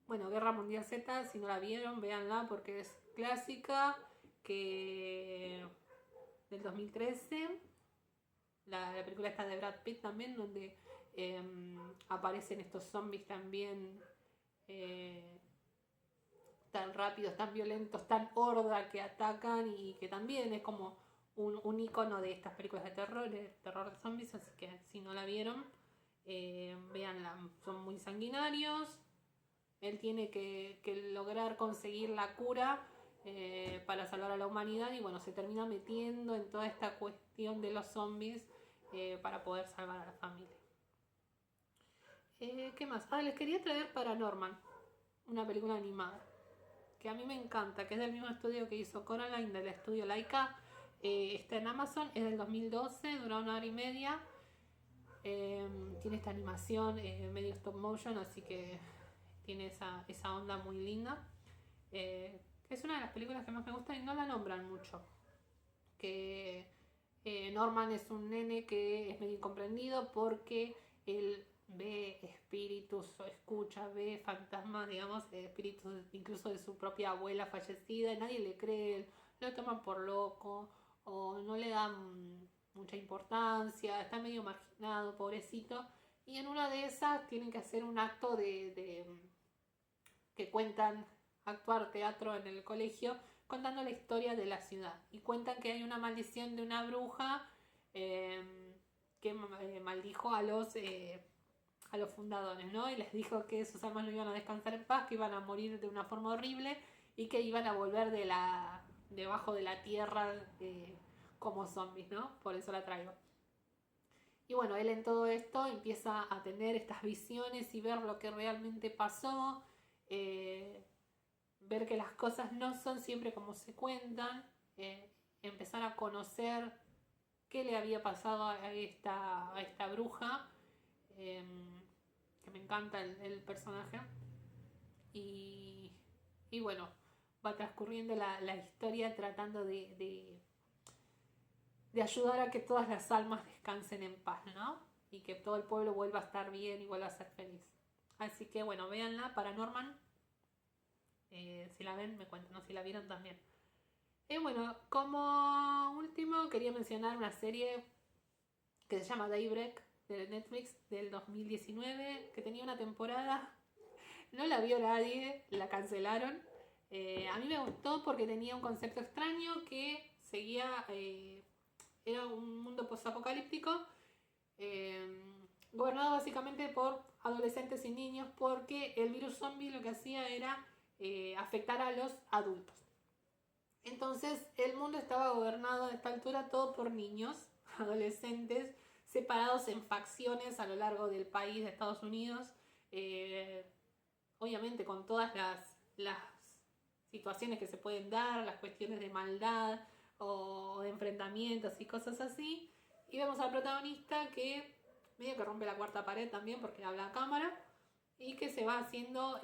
Bueno, Guerra Mundial Z, si no la vieron, véanla porque es clásica, que del 2013. La película está de Brad Pitt también, donde aparecen estos zombies también tan rápidos, tan violentos, tan horda, que atacan, y que también es como un icono de estas películas de terror de zombies, así que si no la vieron, véanla, son muy sanguinarios. Él tiene que lograr conseguir la cura para salvar a la humanidad, y bueno, se termina metiendo en toda esta cuestión de los zombies para poder salvar a la familia. ¿Qué más? Les quería traer Paranorman, una película animada que a mí me encanta, que es del mismo estudio que hizo Coraline, del estudio Laika. Está en Amazon, es del 2012, dura 1 hora y media. Tiene esta animación medio stop motion, así que tiene esa onda muy linda. Es una de las películas que más me gustan y no la nombran mucho. Que Norman es un nene que es medio incomprendido porque él ve espíritus o escucha, ve fantasmas, digamos, espíritus incluso de su propia abuela fallecida, y nadie le cree, lo toman por loco o no le dan mucha importancia, está medio marginado, pobrecito, y en una de esas tienen que hacer un acto que cuentan, actuar teatro en el colegio, contando la historia de la ciudad, y cuentan que hay una maldición de una bruja que maldijo a los fundadores, ¿no? Y les dijo que sus almas no iban a descansar en paz, que iban a morir de una forma horrible y que iban a volver debajo de la tierra como zombies, ¿no? Por eso la traigo. Y bueno, él en todo esto empieza a tener estas visiones y ver lo que realmente pasó, ver que las cosas no son siempre como se cuentan, empezar a conocer qué le había pasado a esta bruja, que me encanta el personaje, y bueno, va transcurriendo la historia tratando de ayudar a que todas las almas descansen en paz, ¿no? Y que todo el pueblo vuelva a estar bien y vuelva a ser feliz. Así que bueno, véanla, Paranorman. Si la ven, me cuentan, ¿no? Si la vieron también. Bueno, como último quería mencionar una serie que se llama Daybreak, de Netflix, del 2019, que tenía una temporada, no la vio nadie, la cancelaron. A mí me gustó porque tenía un concepto extraño que seguía, era un mundo postapocalíptico, gobernado básicamente por adolescentes y niños, porque el virus zombie lo que hacía era afectar a los adultos. Entonces el mundo estaba gobernado a esta altura todo por niños, adolescentes, separados en facciones a lo largo del país de Estados Unidos, obviamente con todas las situaciones que se pueden dar, las cuestiones de maldad o de enfrentamientos y cosas así. Y vemos al protagonista que medio que rompe la cuarta pared también porque habla a cámara y que se va haciendo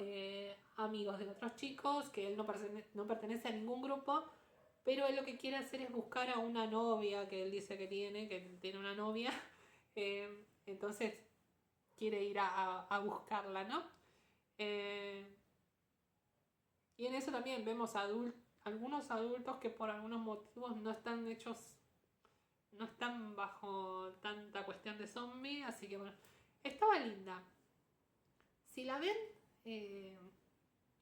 amigos de otros chicos, que él no pertenece a ningún grupo, pero él lo que quiere hacer es buscar a una novia que él dice que tiene una novia, entonces quiere ir a buscarla, ¿no? Y en eso también vemos algunos adultos que por algunos motivos no están hechos, no están bajo tanta cuestión de zombie, así que bueno, estaba linda. Si la ven,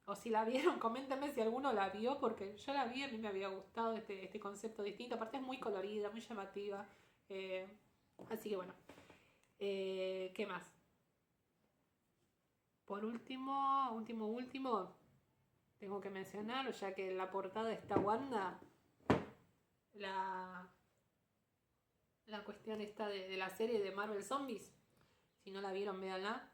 o si la vieron, coméntenme si alguno la vio, porque yo la vi, a mí me había gustado este concepto distinto, aparte es muy colorida, muy llamativa, así que bueno, ¿qué más? Por último, tengo que mencionar, ya que en la portada está Wanda, la cuestión esta de la serie de Marvel Zombies. Si no la vieron, véanla.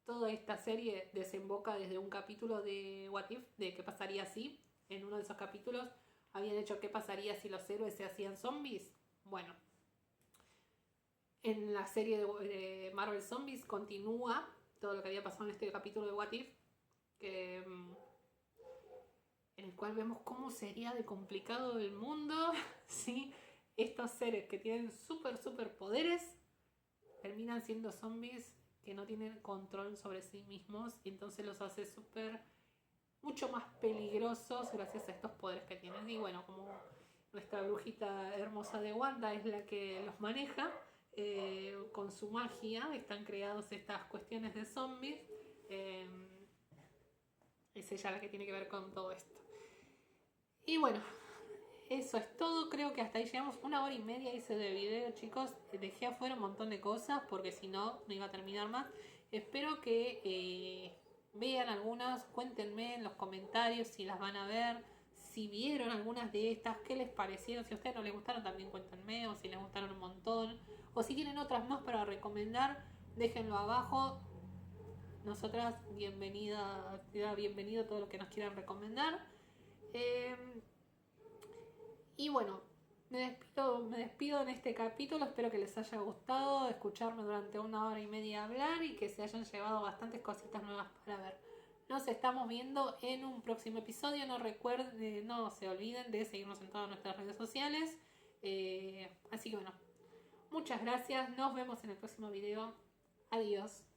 Toda esta serie desemboca desde un capítulo de What If, de qué pasaría si. En uno de esos capítulos habían hecho qué pasaría si los héroes se hacían zombies. Bueno, en la serie de Marvel Zombies continúa todo lo que había pasado en este capítulo de What If, en el cual vemos cómo sería de complicado el mundo si estos seres que tienen super poderes terminan siendo zombies que no tienen control sobre sí mismos, y entonces los hace mucho más peligrosos gracias a estos poderes que tienen. Y bueno, como nuestra brujita hermosa de Wanda es la que los maneja, con su magia están creados estas cuestiones de zombies, es ella la que tiene que ver con todo esto. Y bueno, eso es todo, creo que hasta ahí llegamos. 1 hora y media hice de video, chicos. Dejé afuera un montón de cosas porque si no, no iba a terminar más. Espero que vean algunas, cuéntenme en los comentarios si las van a ver, si vieron algunas de estas, qué les parecieron. Si a ustedes no les gustaron, también cuéntenme, o si les gustaron un montón, o si tienen otras más para recomendar, déjenlo abajo. Nosotras, bienvenido todo lo que nos quieran recomendar. Y bueno, me despido en este capítulo. Espero que les haya gustado escucharme durante 1 hora y media hablar y que se hayan llevado bastantes cositas nuevas para ver. Nos estamos viendo en un próximo episodio. No se olviden de seguirnos en todas nuestras redes sociales. Así que bueno, muchas gracias. Nos vemos en el próximo video. Adiós.